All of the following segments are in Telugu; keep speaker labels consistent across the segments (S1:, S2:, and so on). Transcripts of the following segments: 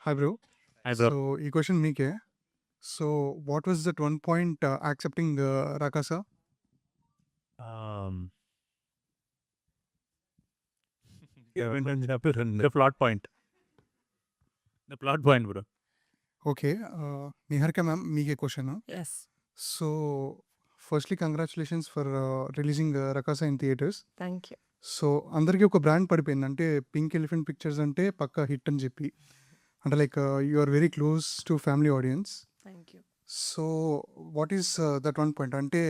S1: Hi, bro.
S2: Hi, bro.
S1: So, ఈ క్వశ్చన్ మీకే. So, what was that one point accepting Rakasa?
S2: Um, ఏంటని చెప్పారండి the plot point bro.
S1: Okay. Niharika ma'am మీకే question.
S3: Yes.
S1: So, firstly congratulations for releasing Rakasa in theaters.
S3: Thank you.
S1: So, అందరికీ ఒక బ్రాండ్ పడిపోయింది. అంటే పింక్ ఎలిఫెంట్ పిక్చర్స్ అంటే పక్కా హిట్ అని చెప్పి. అంటే like you are very close to family audience.
S3: Thank you.
S1: So, what is that one point? అంటే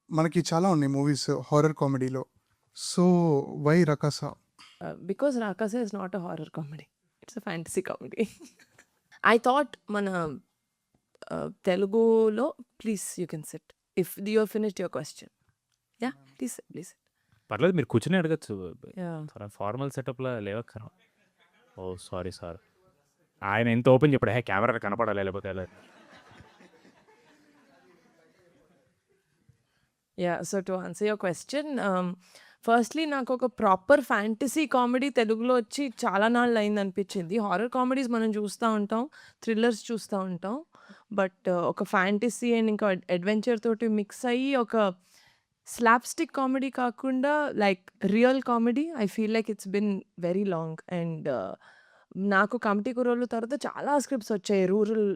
S1: మనకి చాలా ఉన్నాయి మూవీస్ హారర్ కామెడీలో. So, why Rakasa?
S3: Because Rakasa is not a horror comedy. It's a fantasy comedy. I thought మన తెలుగులో please you can sit if you finished your question. Yeah please please.
S2: పర్లేదు, మీరు కూర్చొని అడగచ్చు.
S3: యా
S2: ఫార్మల్ సెటప్లో లేవక్కర. ఓ సారీ సార్, ఆయన ఎంత ఓపెన్ చెప్పాడు, హే కెమెరా కనపడాలి లేకపోతే ఎలా.
S3: Yeah, so to answer your question, firstly నాకు ఒక ప్రాపర్ ఫ్యాంటసీ కామెడీ తెలుగులో వచ్చి చాలా నాళ్ళు అయింది అనిపించింది. హారర్ కామెడీస్ మనం చూస్తూ ఉంటాం, థ్రిల్లర్స్ చూస్తూ ఉంటాం, బట్ ఒక ఫ్యాంటసీ అండ్ ఇంకా అడ్వెంచర్ తోటి మిక్స్ అయ్యి ఒక స్లాప్స్టిక్ కామెడీ కాకుండా like real comedy, I feel like it's been very long. And నాకు కమిటీ కుర్రోళ్ళు తర్వాత చాలా స్క్రిప్ట్స్ వచ్చాయి రూరల్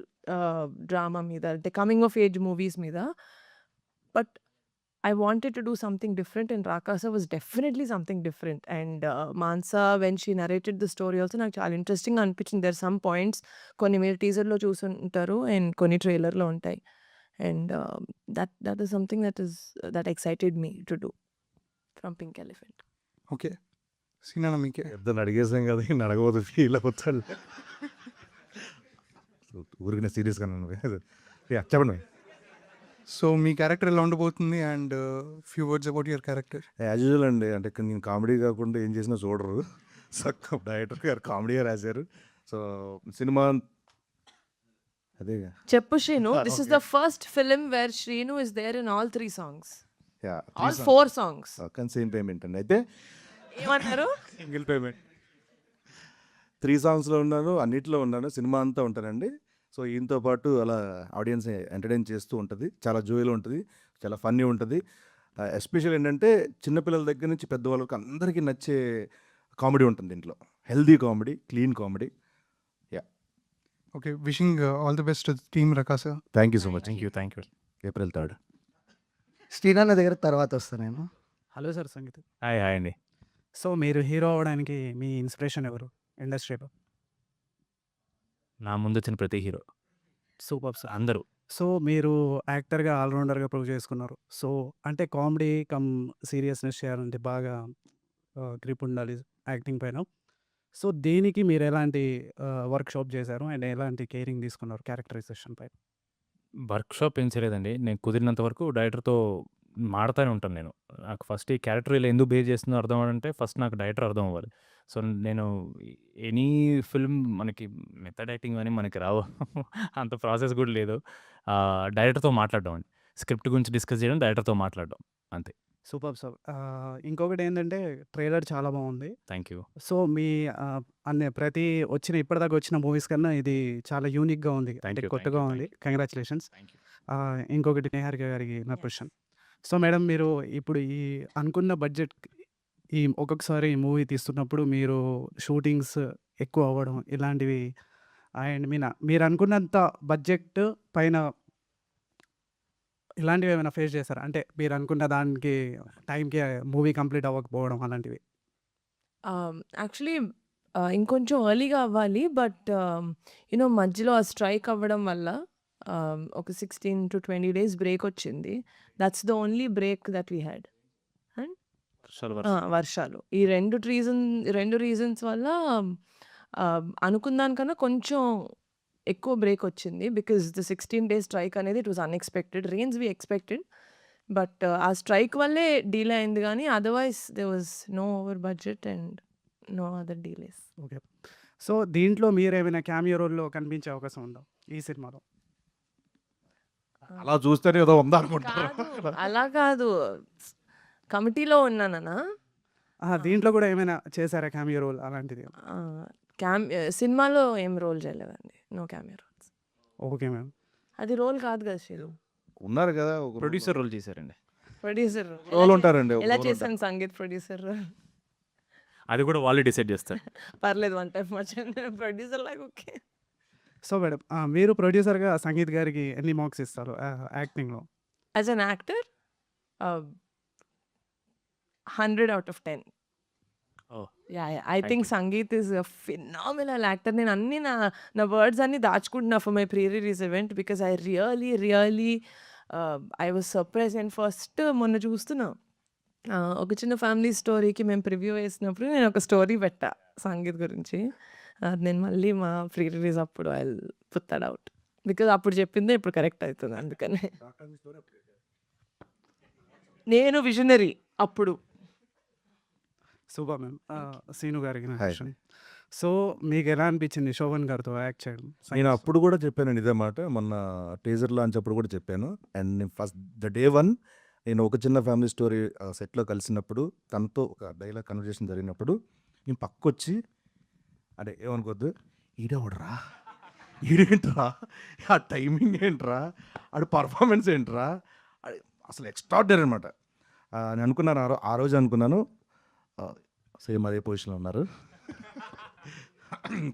S3: డ్రామా మీద, అంటే కమింగ్ ఆఫ్ ఏజ్ మూవీస్ మీద, but I wanted to do something different, and Rakasa was definitely something different. And Mansa, when she narrated the story also, నాకు చాలా ఇంట్రెస్టింగ్ అనిపించింది. there are some points కొన్ని మీరు టీజర్లో చూసుంటారు అండ్ కొన్ని ట్రైలర్లో ఉంటాయి. And that is something that excited me to do from Pink Elephant.
S1: Okay. Seena మీకే.
S4: ఇద్దరు అడిగేసాం కదా, ఈయన అడగబోదు ఫీల్ అవుతాడు. ఊరికనే సీరియస్గా చెప్పండి.
S1: సో, మీ క్యారెక్టర్ ఎలా ఉండబోతుంది and few words about your character.
S4: As usual అండి, అంటే నేను కామెడీ కాకుండా ఏం చేసినా చూడరు. సో డైరెక్టర్ గారు కామెడీగా రాశారు. సో సినిమా అదే
S3: చెప్పు Srinu, this is the first film where Shrinu is there in all 3 songs. All
S4: 3
S3: 4 songs.
S4: కానీ సేమ్ పేమెంట్ అండి. అయితే
S3: ఏమన్నారు?
S2: Single payment.
S4: 3 సాంగ్స్లో ఉన్నాను, అన్నిట్లో ఉన్నాను, సినిమా అంతా ఉంటానండి. సో ఈయనతో పాటు అలా ఆడియన్స్ ఎంటర్టైన్ చేస్తూ ఉంటుంది, చాలా జోయిలో ఉంటుంది, చాలా ఫన్నీ ఉంటుంది. ఎస్పెషల్ ఏంటంటే చిన్నపిల్లల దగ్గర నుంచి పెద్దవాళ్ళకి అందరికీ నచ్చే కామెడీ ఉంటుంది దీంట్లో. Healthy comedy, clean comedy.
S1: Okay. Wishing all the best team Rakasa.
S4: Thank you so much.
S2: Thank you.
S4: April 3rd.
S5: శ్రీనాన్న దగ్గర తర్వాత వస్తాను నేను.
S6: Hello sir sangeet.
S2: హాయ్ అండి.
S6: సో మీరు హీరో అవ్వడానికి మీ ఇన్స్పిరేషన్ ఎవరు ఇండస్ట్రీలో?
S2: నా ముందు వచ్చిన ప్రతి హీరో
S6: సూపర్ సార్.
S2: అందరూ.
S6: సో మీరు యాక్టర్గా ఆల్రౌండర్గా ప్రూవ్ చేసుకున్నారు. సో అంటే కామెడీ కమ్ సీరియస్నెస్ చేయాలంటే బాగా గ్రిప్ ఉండాలి యాక్టింగ్ పైన. సో దీనికి మీరు ఎలాంటి వర్క్షాప్ చేశారు అండ్ ఎలాంటి కేరింగ్ తీసుకున్నారు క్యారెక్టరైజేషన్ పైన?
S2: వర్క్షాప్ ఏం చేయలేదండి. నేను కుదిరినంత వరకు డైరెక్టర్తో మాడతానే ఉంటాను. నేను నాకు ఫస్ట్ ఈ క్యారెక్టర్ ఇలా ఎందుకు బేస్ చేస్తుందో అర్థం అవ్వాలంటే ఫస్ట్ నాకు డైరెక్టర్ అర్థం అవ్వాలి. సో నేను ఎనీ ఫిల్మ్ మనకి మెథడ్ యాక్టింగ్ అని మనకి రావు, అంత ప్రాసెస్ కూడా లేదు. డైరెక్టర్తో మాట్లాడడం అండి, స్క్రిప్ట్ గురించి డిస్కస్ చేయడం, డైరెక్టర్తో మాట్లాడడం అంతే.
S6: Super sir. ఇంకొకటి ఏంటంటే ట్రైలర్ చాలా బాగుంది.
S2: Thank you.
S6: సో మీ ప్రతి ఇప్పటిదాకా వచ్చిన మూవీస్ కన్నా ఇది చాలా యూనిక్గా ఉంది,
S2: Thank
S6: అంటే
S2: you,
S6: కొత్తగా
S2: thank you,
S6: ఉంది.
S2: thank you.
S6: Congratulations.
S2: Thank you.
S6: ఇంకొకటి నిహారిక గారికి నా క్వశ్చన్. సో మేడం, మీరు ఇప్పుడు ఈ అనుకున్న బడ్జెట్ ఈ ఒక్కొక్కసారి మూవీ తీస్తున్నప్పుడు మీరు షూటింగ్స్ ఎక్కువ అవ్వడం ఇలాంటివి, అండ్ మీరు అనుకున్నంత బడ్జెట్ పైన ఇలాంటివి ఏమైనా ఫేస్ చేశారా? అంటే మీరు అనుకున్న దానికి టైంకి మూవీ కంప్లీట్ అవ్వకపోవడం అలాంటివి.
S3: యాక్చువల్లీ ఇంకొంచెం ఎర్లీగా అవ్వాలి, బట్ మధ్యలో ఆ స్ట్రైక్ అవ్వడం వల్ల ఒక 16 to 20 days బ్రేక్ వచ్చింది. That's the only break that we had. వర్షాలు ఈ రెండు రీజన్స్ వల్ల అనుకున్న దానికన్నా కొంచెం ఎక్కువ బ్రేక్ వచ్చింది. బికాజ్ ద 16 days స్ట్రైక్ అనేది it was unexpected. Rains we expected, but ఆ స్ట్రైక్ వల్లే డీలే అయింది, కానీ otherwise there was no over budget and no other delays.
S6: Okay. So దీంట్లో మీరు ఏమైనా క్యామియో రోల్లో కనిపించే అవకాశం ఉందా ఈ సినిమాలో?
S4: అలా చూస్తేనే ఏదో ఉందా అనుకుంటారు.
S3: అలా కాదు, కమిటీలో ఉన్నానన్నా.
S6: దీంట్లో కూడా ఏమైనా చేశారా క్యామియో రోల్ అలాంటిది?
S3: సినిమాలో ఏం రోల్ చేయలేదండి. No cameo roles.
S6: Okay ma'am.
S3: అది రోల్ కాదు కదా శీలు.
S4: ఉన్నారు కదా ఒక
S2: ప్రొడ్యూసర్ రోల్ చేశారండి.
S3: ప్రొడ్యూసర్
S4: రోల్ ఉంటారండి, ఒక
S3: ఎలా
S4: role
S3: చేశాను సంగీత్ ప్రొడ్యూసర్ రోల్.
S2: అది కూడా వాళ్ళే డిసైడ్ చేస్తారు.
S3: పర్లేదు, వన్ టైం వచ్చాను ప్రొడ్యూసర్ లాగా. ఓకే.
S6: సో మేడం మీరు ప్రొడ్యూసర్గా సంగీత్ గారికి ఎన్ని మార్క్స్ ఇస్తారు యాక్టింగ్లో?
S3: As an actor 100 out of 10.
S2: Oh,
S3: I think Sangeet is a phenomenal actor. నేను అన్ని నా వర్డ్స్ అన్ని దాచుకుంటున్నా for my pre release event because I really I was surprise. And first మొన్న చూస్తున్నా ఒక చిన్న ఫ్యామిలీ స్టోరీకి మేము ప్రివ్యూ వేసినప్పుడు నేను ఒక స్టోరీ పెట్టా సంగీత్ గురించి. నేను మళ్ళీ మా ప్రీ రిలీజ్ అప్పుడు I put that out because అప్పుడు చెప్పిందే ఇప్పుడు కరెక్ట్ అవుతుంది. అందుకనే నేను విజనరీ అప్పుడు.
S6: Super ma'am. సీను గారికి నా
S4: Hi.
S6: క్వశ్చన్. సో మీకు ఎలా అనిపించింది శోభన్ గారితో యాక్ట్ చేయడం?
S4: నేను అప్పుడు కూడా చెప్పానండి ఇదే మాట, మొన్న టీజర్ లాంచ్ అప్పుడు కూడా చెప్పాను. అండ్ నేను ఫస్ట్ డే 1 నేను ఒక చిన్న ఫ్యామిలీ స్టోరీ సెట్లో కలిసినప్పుడు తనతో ఒక డైలాగ్ కన్వర్జేషన్ జరిగినప్పుడు నేను పక్కొచ్చి అంటే ఏమనుకోద్దు, ఈడెవడరా, ఈడేంట్రా, ఆ టైమింగ్ ఏంట్రా, ఆడు పర్ఫార్మెన్స్ ఏంట్రా, అసలు ఎక్స్ట్రాడినరీ అనమాట. నేను అనుకున్నాను ఆ రోజు అనుకున్నాను, సేమ్ అదే పొజిషన్లో ఉన్నారు.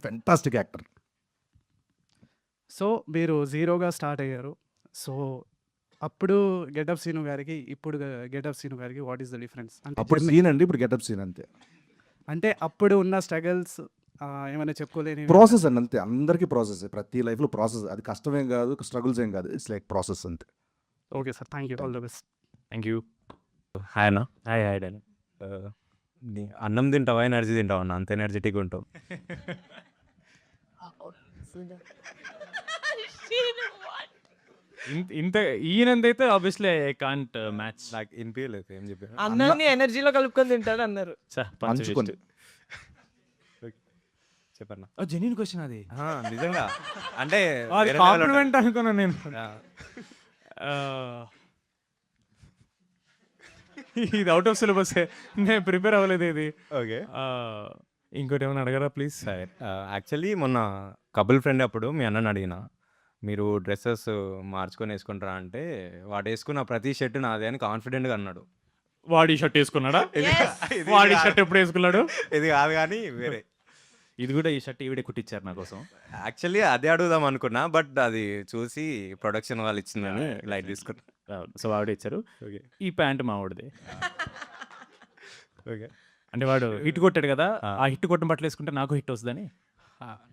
S4: Fantastic actor.
S6: సో మీరు జీరోగా స్టార్ట్ అయ్యారు. సో అప్పుడు గెటప్ సీను గారికి ఇప్పుడు గెటప్ సీను గారికి వాట్ ఈస్ ద డిఫరెన్స్?
S4: అప్పుడు సీన్ అండి, ఇప్పుడు గెటప్ సీన్ అంతే.
S6: అంటే అప్పుడు ఉన్న స్ట్రగల్స్ ఏమైనా చెప్పుకోలేని
S4: ప్రాసెస్ అండి, అంతే. అందరికీ ప్రాసెస్, ప్రతి లైఫ్లో ప్రాసెస్. అది కష్టమేం కాదు, స్ట్రగుల్స్ ఏం కాదు, ఇట్స్ లైక్ ప్రాసెస్ అంతే.
S6: Okay sir, thank you, all the best.
S2: Thank you.
S7: Hi అన్న.
S2: Hi hi Danny.
S7: అన్నం తింటావా, ఎనర్జీ తింటావా అన్న? అంత ఎనర్జెటిక్గా ఉంటావు.
S2: ఇంత ఈయనందైతే ఆబ్వియస్లీ ఐ కాంట్ మ్యాచ్.
S7: నాకు వినిపించలేదు ఏం చెప్పాను.
S3: అన్నాన్ని ఎనర్జీలో కలుపుకొని తింటాడు అన్నారు.
S4: పంచుకొని.
S7: చెప్పన్న.
S2: జెన్యూన్ క్వశ్చన్ అది.
S7: నిజంగా అంటే
S2: కాంప్లిమెంట్ అనుకున్నాను నేను. ఇది అవుట్ ఆఫ్ సిలబస్, నేను ప్రిపేర్ అవ్వలేదు ఇది.
S7: ఓకే.
S2: ఇంకోటి ఏమైనా అడగరా ప్లీజ్?
S7: సరే. యాక్చువల్లీ మొన్న కపుల్ ఫ్రెండ్ అప్పుడు మీ అన్నని అడిగిన, మీరు డ్రెస్సెస్ మార్చుకొని వేసుకుంటారా అంటే, వాడు వేసుకున్న ప్రతి షర్ట్ నాదే అని కాన్ఫిడెంట్గా అన్నాడు.
S2: వాడి షర్ట్ వేసుకున్నాడా? వాడి షర్ట్ ఎప్పుడు వేసుకున్నాడు?
S7: ఇది కాదు కానీ వేరే.
S2: ఇది కూడా ఈ షర్ట్ ఈవిడే కుట్టించారు నా కోసం.
S7: యాక్చువల్లీ అదే అడుగుదాం అనుకున్నా, బట్ అది చూసి ప్రొడక్షన్ వాళ్ళు ఇచ్చిందని లైట్ తీసుకున్నా.
S2: సో ఆవిడ ఇచ్చారు.
S7: ఓకే.
S2: ఈ ప్యాంట్ మా వాడిది.
S7: ఓకే.
S2: అంటే వాడు హిట్ కొట్టాడు కదా, ఆ హిట్ కొట్టిన బట్టలు వేసుకుంటే నాకు హిట్ వస్తుందని.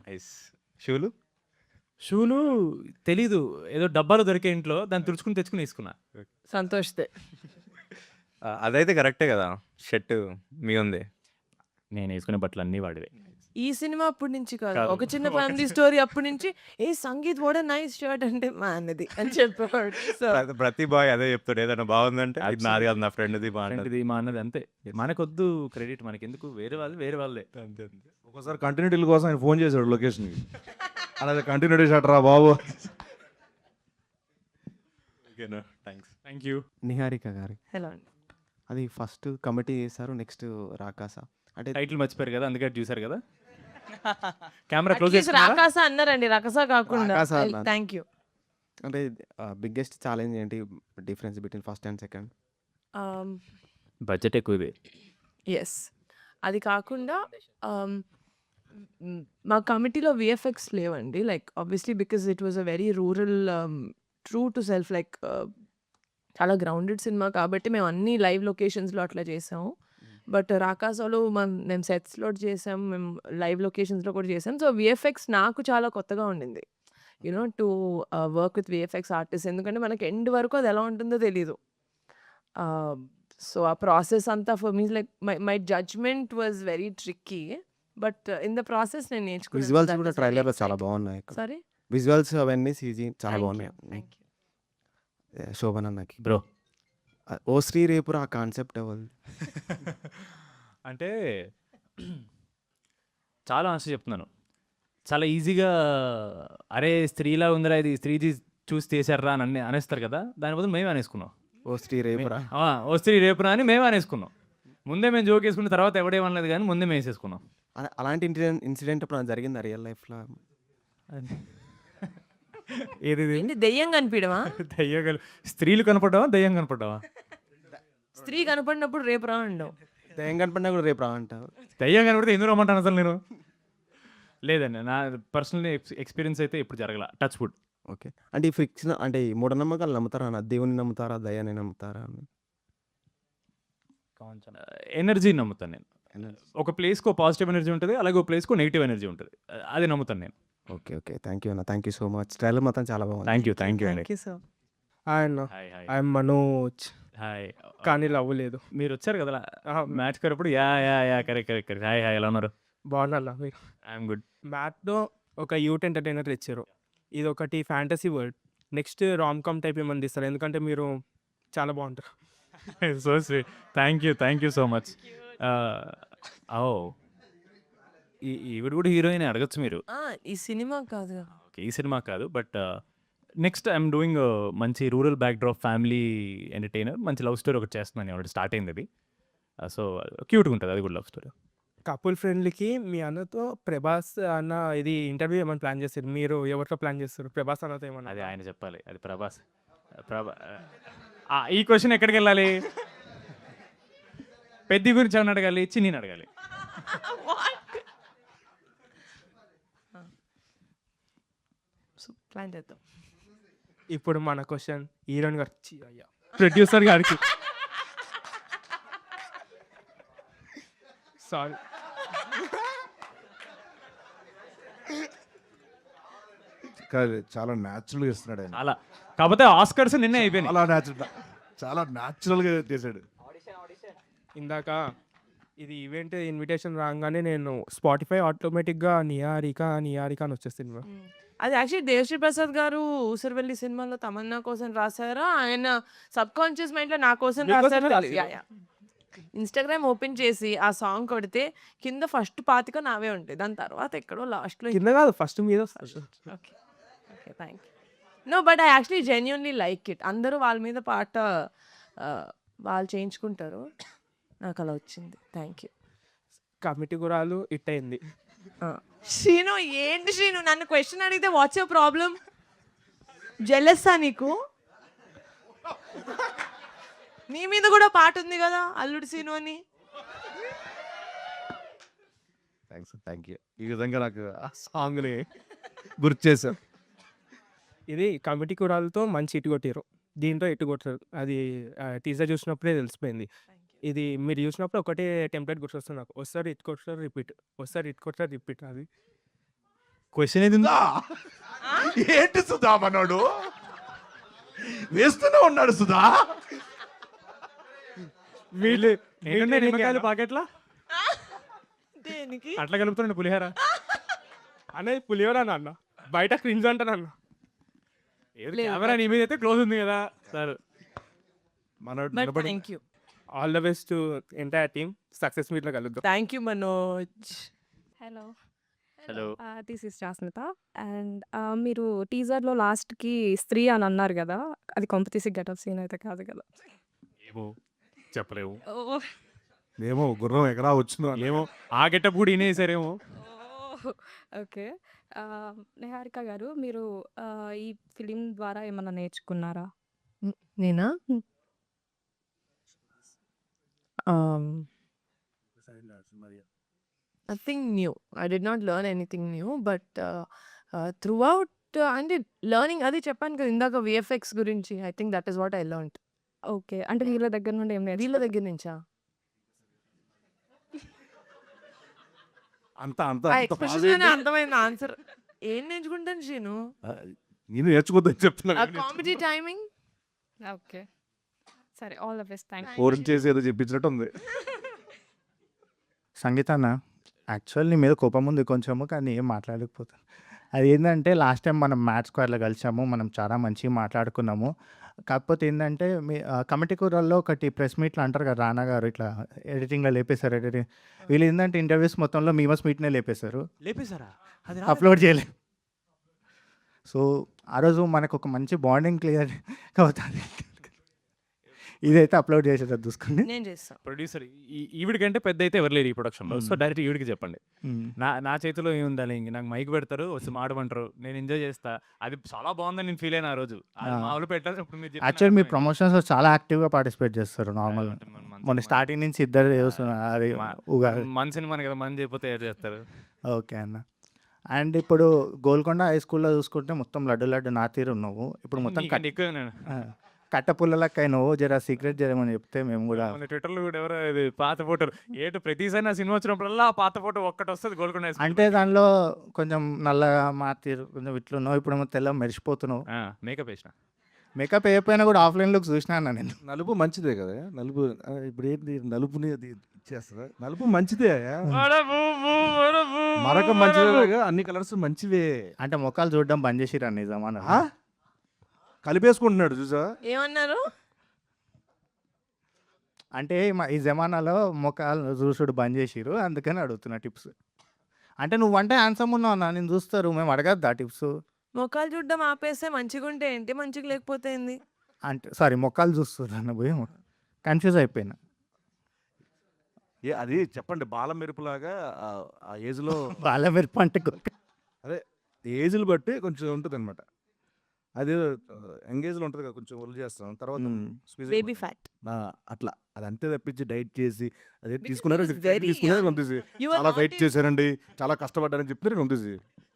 S7: నైస్. షూలు
S2: షూలు తెలీదు, ఏదో డబ్బాలో దొరికే ఇంట్లో దాన్ని తుడుచుకుని తెచ్చుకుని వేసుకున్నా.
S3: సంతోష్దే.
S7: అదైతే కరెక్టే కదా, షర్ట్ మీ ఉంది.
S2: నేను వేసుకునే బట్టలు అన్నీ వాడివే.
S3: ఈ సినిమా అప్పటి నుంచి కాదు,
S2: కాదు.
S3: ఒక చిన్న ఫ్యామిలీ స్టోరీ అప్పటి నుంచి ఏ సంగీత్ వాట్ నైస్ షర్ట్ అంటే మా అన్నది అని చెప్పేవాడు. సో
S7: ప్రతి బాయ్ అదే చెప్తాడు, ఏదైనా బాగుందంటే ఇది నాది కాదు, నా ఫ్రెండ్ది బాగుంటుంది.
S2: ఇది మా అన్నది అంతే. మనకొద్దు క్రెడిట్, మనకెందుకు, వేరే వాళ్ళే.
S7: అంతే అంతే.
S4: ఒకసారి కంటిన్యూటీల కోసం ఆయన ఫోన్ చేశాడు లొకేషన్కి, అలాగే కంటిన్యూటీ షాట్ రా బాబు.
S7: ఓకేనా, థ్యాంక్స్.
S2: Thank you.
S8: నిహారిక గారి
S3: హలో అండి.
S8: అది ఫస్ట్ కమిటీ చేశారు, నెక్స్ట్ రాకాస. అంటే
S2: టైటిల్ మర్చిపోయారు కదా, అందుకే చూసారు కదా. కెమెరా క్లోజ్
S3: At least రాకాస అన్నారండి, రకస కాకుండా.
S8: రాకాస అన్నారు.
S3: Thank you.
S8: అంటే బిగ్గెస్ట్ ఛాలెంజ్ ఏంటి, difference between first and second?
S2: Budget ఎక్కువ ఇది.
S3: ఎస్, అది కాకుండా మా కమిటీలో విఎఫ్ఎక్స్ లేవండి. Like obviously because it was a very rural, true to self, like చాలా గ్రౌండెడ్ సినిమా కాబట్టి మేము అన్ని లైవ్ లొకేషన్స్లో అట్లా చేసాము. బట్ రాకాసలో మేము సెట్స్లో చేసాం, మేము లైవ్ లొకేషన్స్లో కూడా చేసాం. సో విఎఫ్ఎక్స్ నాకు చాలా కొత్తగా ఉండింది, you know to work with VFX artist. ఎందుకంటే మనకి ఎండ్ వరకు అది ఎలా ఉంటుందో తెలీదు. సో ఆ ప్రాసెస్ అంతా for me like my judgement was very tricky. But in the process నేను నేర్చుకున్నాను.
S8: విజువల్స్ కూడా ట్రైలర్లో చాలా బాగున్నాయి.
S3: సరే,
S8: విజువల్స్ అవన్నీ సీజీ చాలా బాగున్నాయి. శోభన్ అన్నకి
S2: బ్రో
S8: ఓ శ్రీ రేపురా ఆ కాన్సెప్ట్ ఎవరు?
S2: అంటే చాలా ఆన్సర్ చెప్తున్నాను. చాలా ఈజీగా అరే స్త్రీలా ఉందిరా, ఇది స్త్రీ చూసి తీసారా అని అనేస్తారు కదా, దాని బదులు మేమే అనేసుకున్నాం.
S8: ఓ శ్రీ రేపురా.
S2: ఓ స్త్రీ రేపురా అని మేమే అనేసుకున్నాం. ముందే మేము జోక్ వేసుకున్న తర్వాత ఎవడేమనలేదు కానీ ముందే మేము వేసేసుకున్నాం.
S8: అలాంటి ఇన్సిడెంట్ ఎప్పుడైనా జరిగిందా రియల్ లైఫ్‌లో?
S6: ఏది ఇది?
S3: ఏంటి దెయ్యం కనిపించడమా?
S2: దయ్యం స్త్రీలు కనపడ్డావా దయ్యం కనపడ్డావా?
S3: స్త్రీ కనపడినప్పుడు రేపు రా అంటావు.
S8: దెయ్యం కనపడినా కూడా రేపు రా అంటావు.
S2: దయ్యం కనపడితే ఎందుకు రమ్మంటాను అసలు నేను? లేదండి, నా పర్సనల్ ఎక్స్పీరియన్స్ అయితే ఇప్పుడు జరగల, టచ్ వుడ్.
S8: ఓకే. అంటే ఈ ఫిక్షన్ అంటే ఈ మూఢనమ్మకాలు నమ్ముతారా అన్న? దేవుడిని నమ్ముతారా? దయ్యాన్ని నమ్ముతారా అని?
S2: ఎనర్జీ నమ్ముతాను నేను.
S8: ఎనర్జీ.
S2: ఒక ప్లేస్‌కి ఒక పాజిటివ్ ఎనర్జీ ఉంటది. అలాగే ఒక ప్లేస్‌కి నెగెటివ్ ఎనర్జీ ఉంటది. అది నమ్ముతాను నేను.
S8: ఓకే. ఓకే. థ్యాంక్ యూ అన్న. Thank you so much. Trailer మొత్తం చాలా బాగుంది.
S2: థ్యాంక్ యూ అండి.
S3: Thank you sir.
S6: హాయ్ అన్న.
S2: Hi hi
S6: I'm Manoj.
S2: Hi.
S6: కానీ లవ్ లేదు.
S2: మీరు వచ్చారు కదా మ్యాచ్ కరెప్పుడు యా కరెక్ట్. హాయ్ హాయ్, ఎలా ఉన్నారు?
S6: బాగున్నా మీరు?
S2: I'm good.
S6: మ్యాథ్లో ఒక యూత్ ఎంటర్టైనర్ తెచ్చారు. ఇది ఒకటి fantasy world. Next rom com type ఏమని తీస్తారు, ఎందుకంటే మీరు చాలా బాగుంటారు.
S2: So sweet. Thank you so much. ఈవిడ కూడా హీరోయిన్ అడగచ్చు మీరు.
S3: ఈ సినిమా కాదు.
S2: ఓకే, ఈ సినిమా కాదు, బట్ నెక్స్ట్ ఐఎమ్ డూయింగ్ మంచి రూరల్ బ్యాక్డ్రాప్ ఫ్యామిలీ ఎంటర్టైనర్, మంచి లవ్ స్టోరీ ఒకటి చేస్తున్నాను. ఆల్రెడీ స్టార్ట్ అయింది అది. సో క్యూట్గా ఉంటుంది అది కూడా, లవ్ స్టోరీ.
S6: కపుల్ ఫ్రెండ్లీకి మీ అన్నతో ప్రభాస్ అన్న ఇది ఇంటర్వ్యూ ఏమైనా ప్లాన్ చేస్తారు? మీరు ఎవరితో ప్లాన్ చేస్తారు? ప్రభాస్ అన్నతో ఏమన్నా?
S2: అది ఆయన చెప్పాలి. అది ప్రభాస్. ఈ క్వశ్చన్ ఎక్కడికి వెళ్ళాలి? పెద్ద గురించి ఏమని అడగాలి, చిన్ని అడగాలి.
S3: ప్లాన్ చేద్దాం.
S6: ఇప్పుడు మన క్వశ్చన్ హీరోయిన్ గారు అయ్యా ప్రొడ్యూసర్ గారికి. సారీ.
S4: చాలా న్యాచురల్గా ఇస్తున్నాడు ఆయన.
S2: అలా కాకపోతే ఆస్కర్స్ నిన్నే అయిపోయినాయి.
S4: చాలా న్యాచురల్గా చేశాడు.
S6: ఇందాక ఇది ఈవెంట్ ఇన్విటేషన్ రాగానే నేను స్పాటిఫై ఆటోమేటిక్గా నియారిక అని వచ్చేసింది.
S3: అది యాక్చువల్లీ దేవశ్రీ ప్రసాద్ గారు ఊసరవెల్లి సినిమాలో తమన్నా కోసం రాశారా, ఆయన సబ్ కాన్షియస్ మైండ్లో నా కోసం
S6: మీకోసం
S3: రాశారా?
S6: రాశారు.
S3: ఇన్స్టాగ్రామ్ ఓపెన్ చేసి ఆ సాంగ్ కొడితే కింద ఫస్ట్ 25 నావే ఉంటాయి, దాని తర్వాత ఎక్కడో లాస్ట్లో.
S6: కింద కాదు, ఫస్ట్ మీద వస్తుంది.
S3: Okay okay, thank you. No, but I actually genuinely like it. అందరూ వాళ్ళ మీద పాట వాళ్ళు చేయించుకుంటారు, నాకు అలా వచ్చింది. Thank you.
S6: కమిటీ గురాలు హిట్ అయింది.
S3: శ్రీను, ఏంటి శ్రీను నన్ను క్వశ్చన్ అడిగితే వాట్స్ యువర్ ప్రాబ్లం? జెలస్సా నీకు? నీ మీద కూడా పాట ఉంది కదా, అల్లుడు సీను అని.
S4: Thank you. ఈ విధంగా నాకు ఆ సాంగ్ని గుర్తు చేశారు.
S6: ఇది కమిటీ కురాలతో మంచి ఇటు కొట్టారు, దీంతో ఇటు కొట్టారు. అది టీజర్ చూసినప్పుడే తెలిసిపోయింది. ఇది మీరు చూసినప్పుడు ఒకటే టెంప్లెట్ గుర్తొస్తుంది నాకు. వస్తారు ఇటు కొట్టారు రిపీట్, వస్తారు ఇటు కొట్టారు రిపీట్. అది
S2: క్వశ్చన్ ఏది ఉందా?
S4: ఏంటి సుధా మనోడు వేస్తూనే ఉన్నాడు సుధా.
S6: వీళ్ళు
S2: ఏంటంటే నిమ్మకాయలు పాకెట్లా
S3: దేనికి?
S2: అట్లా కలుపుతుండే పులిహార.
S6: అనేది పులిహోర అన్న, బయట క్రింజ్ అంటానన్న.
S2: కెమెరా నీ మీద అయితే క్లోజ్ ఉంది కదా సార్.
S4: మనోడు
S3: బట్
S4: నిలబడి
S3: thank you.
S6: All the best to entire team. Success మీట్లో కలుద్దాం.
S3: Thank you Manoj.
S9: Hello
S2: hello.
S9: This is Jasmitha. And మీరు టీజర్లో లాస్ట్కి స్త్రీ అని అన్నారు కదా, అది కొంపతీసి గెటప్ సీన్ అయితే కాదు కదా?
S2: ఏమో చెప్పలేము.
S4: ఏమో గుర్రం ఎక్కడా వచ్చిందో
S2: ఏమో ఆ గెటప్ కూడా ఇనేసారేమో.
S9: ఓకే. నిహారిక గారు, మీరు ఈ ఫిలిం ద్వారా ఏమన్నా నేర్చుకున్నారా?
S3: నేనా? Nothing new. I did not learn anything new, but through out అంటే లెర్నింగ్ అది చెప్పాను కదా ఇందాక, విఎఫ్ఎక్స్ గురించి. I think that is what I learned.
S9: Okay, అంటే వీళ్ళ దగ్గర నుండి ఏం
S3: వీళ్ళ
S9: నేర్చుకున్నారు?
S3: దగ్గర నుంచా?
S4: అంత అంత
S3: ఆ
S4: అంత
S3: ఎక్స్ప్రెషన్ లోనే అర్థమైంది ఆన్సర్. ఏం నేర్చుకుంటాను శ్రీను?
S4: నేను నేర్చుకోద్దని చెప్తున్నా
S3: ఆ కామెడీ టైమింగ్.
S9: ఓకే, సరే, all the best. Thank
S4: phone చేసి ఏదో చెప్పించినట్టు ఉంది.
S5: సంగీత అన్న, యాక్చువల్ నీ మీద కోపం ఉంది కొంచెము, కానీ ఏం మాట్లాడలేకపోతాను. అది ఏంటంటే లాస్ట్ టైం మనం మ్యాథ్స్ స్క్వేర్లో కలిసాము, మనం చాలా మంచిగా మాట్లాడుకున్నాము. కాకపోతే ఏంటంటే మీ కమిటీ కూరల్లో ఒకటి ప్రెస్ మీట్లు అంటారు కదా, రానా గారు ఇట్లా ఎడిటింగ్లో లేపేశారు. ఎడిటింగ్ వీళ్ళు ఏంటంటే ఇంటర్వ్యూస్ మొత్తంలో మీమస్ మీట్నే లేపేశారు,
S2: లేపేశారా? అది
S5: అప్లోడ్ చేయలేదు. సో ఆ రోజు మనకు ఒక మంచి బాండింగ్ క్లియర్ అవుతుంది. ఇదైతే అప్లోడ్ చేసేది చూసుకోండి.
S3: నేను చేస్తాను.
S2: ప్రొడ్యూసర్ ఈవిడికంటే పెద్ద అయితే ఎవరు లేరు ఈ ప్రొడక్షన్లో. సో డైరెక్ట్ ఈవిడికి చెప్పండి.
S5: మ్మ్.
S2: నా చేతిలో ఏముండాలి, ఇంక నాకు మైక్ పెడతారు, వచ్చి మాడమంటారు, నేను ఎంజాయ్ చేస్తా. అది చాలా బాగుందని నేను ఫీల్ అయిన ఆ రోజు. అది మామూలు పెట్టాలి. ఇప్పుడు మీరు చెప్పిన
S5: యాక్చువల్ మీ
S2: అర్థమైంది.
S5: ప్రమోషన్స్లో చాలా యాక్టివ్గా పార్టిసిపేట్ చేస్తారు నార్మల్.
S2: అంటే
S5: మొన్న స్టార్టింగ్ నుంచి ఇద్దరు చేస్తున్నారు. అది ఉగాది.
S2: మన సినిమాని కదా, మనం చేయకపోతే ఏం చేస్తారు.
S5: ఓకే అన్న. అండ్ ఇప్పుడు గోల్కొండ హై స్కూల్లో చూసుకుంటే మొత్తం లడ్డు లడ్డు నా తీరు ఉన్నావు. ఇప్పుడు మొత్తం
S2: నీకంటే ఎక్కువ నేను
S5: కట్టపుల్లలకి నువ్వు జర సీక్రెట్ చేయమని చెప్తే మేము కూడా
S2: మన ట్విట్టర్లో కూడా ఎవరో ఇది పాత ఫోటోలు ఏటు ప్రతిసారి నా సినిమా వచ్చినప్పుడల్లా ఆ పాత ఫోటో ఒక్కటి వస్తుంది గోల్కొండ హై స్కూల్.
S5: అంటే దానిలో కొంచెం నల్లగా మా తీరు కొంచెం ఇట్లున్నావు. ఇప్పుడు తెల్ల మెరిసిపోతున్నావు.
S2: మేకప్ వేసిన.
S5: మేకప్ అయిపోయినా కూడా ఆఫ్లైన్ లుక్ చూసినా అన్న నేను.
S4: నలుపు మంచిదే కదా, నలుపు ఇప్పుడు ఏంటి నలుపుని అది ఇచ్చేస్తుందా? నలుపు మంచిదే, మరొక మంచిదే, అన్ని కలర్స్ మంచివే.
S5: అంటే మొక్కలు చూడడం బంద్ చేసిరా నిజమా?
S4: ఆ? కలిపేసుకుంటున్నాడు చూసా.
S3: ఏమన్నారు?
S5: అంటే ఈ జమానాలో మొక్కలు చూసుడు బంద్ చేసిరు, అందుకని అడుగుతున్నా టిప్స్. అంటే నువ్వంటే హ్యాండ్సమ్ ఉన్నావు అన్న, నేను చూస్తారు, మేము అడగద్దా టిప్స్?
S3: మొక్కలు చూడడం ఆపేస్తే మంచిగా ఉంటే ఏంటి, మంచిగా లేకపోతే ఏంది?
S5: అంటే సారీ మొక్కలు చూస్తారు అన్న, పోయి కన్ఫ్యూజ్ అయిపోయినా.
S4: అది చెప్పండి, బాలం మెరుపులాగా ఆ ఏజ్లో
S5: వాళ్ళ మెరుపు అంటే
S4: అదే ఏజ్లు బట్టి కొంచెం ఉంటుంది అనమాట. అది ఎంగేజ్లో ఉంటుంది కదా, కొంచెం ఒళ్ళు చేస్తాం, తర్వాత squeeze
S3: బేబీ
S4: అయిపోతుంది.
S3: ఫ్యాట్.
S4: అట్లా అది అంతే తప్పించి డైట్ చేసి అదే
S3: Because
S4: తీసుకున్నారు
S3: he was very young.
S4: పంపిసి
S3: You are
S4: చాలా
S3: not
S4: ఫైట్
S3: in-
S4: చేశారండి, చాలా కష్టపడ్డారని చెప్తే పంపిసి.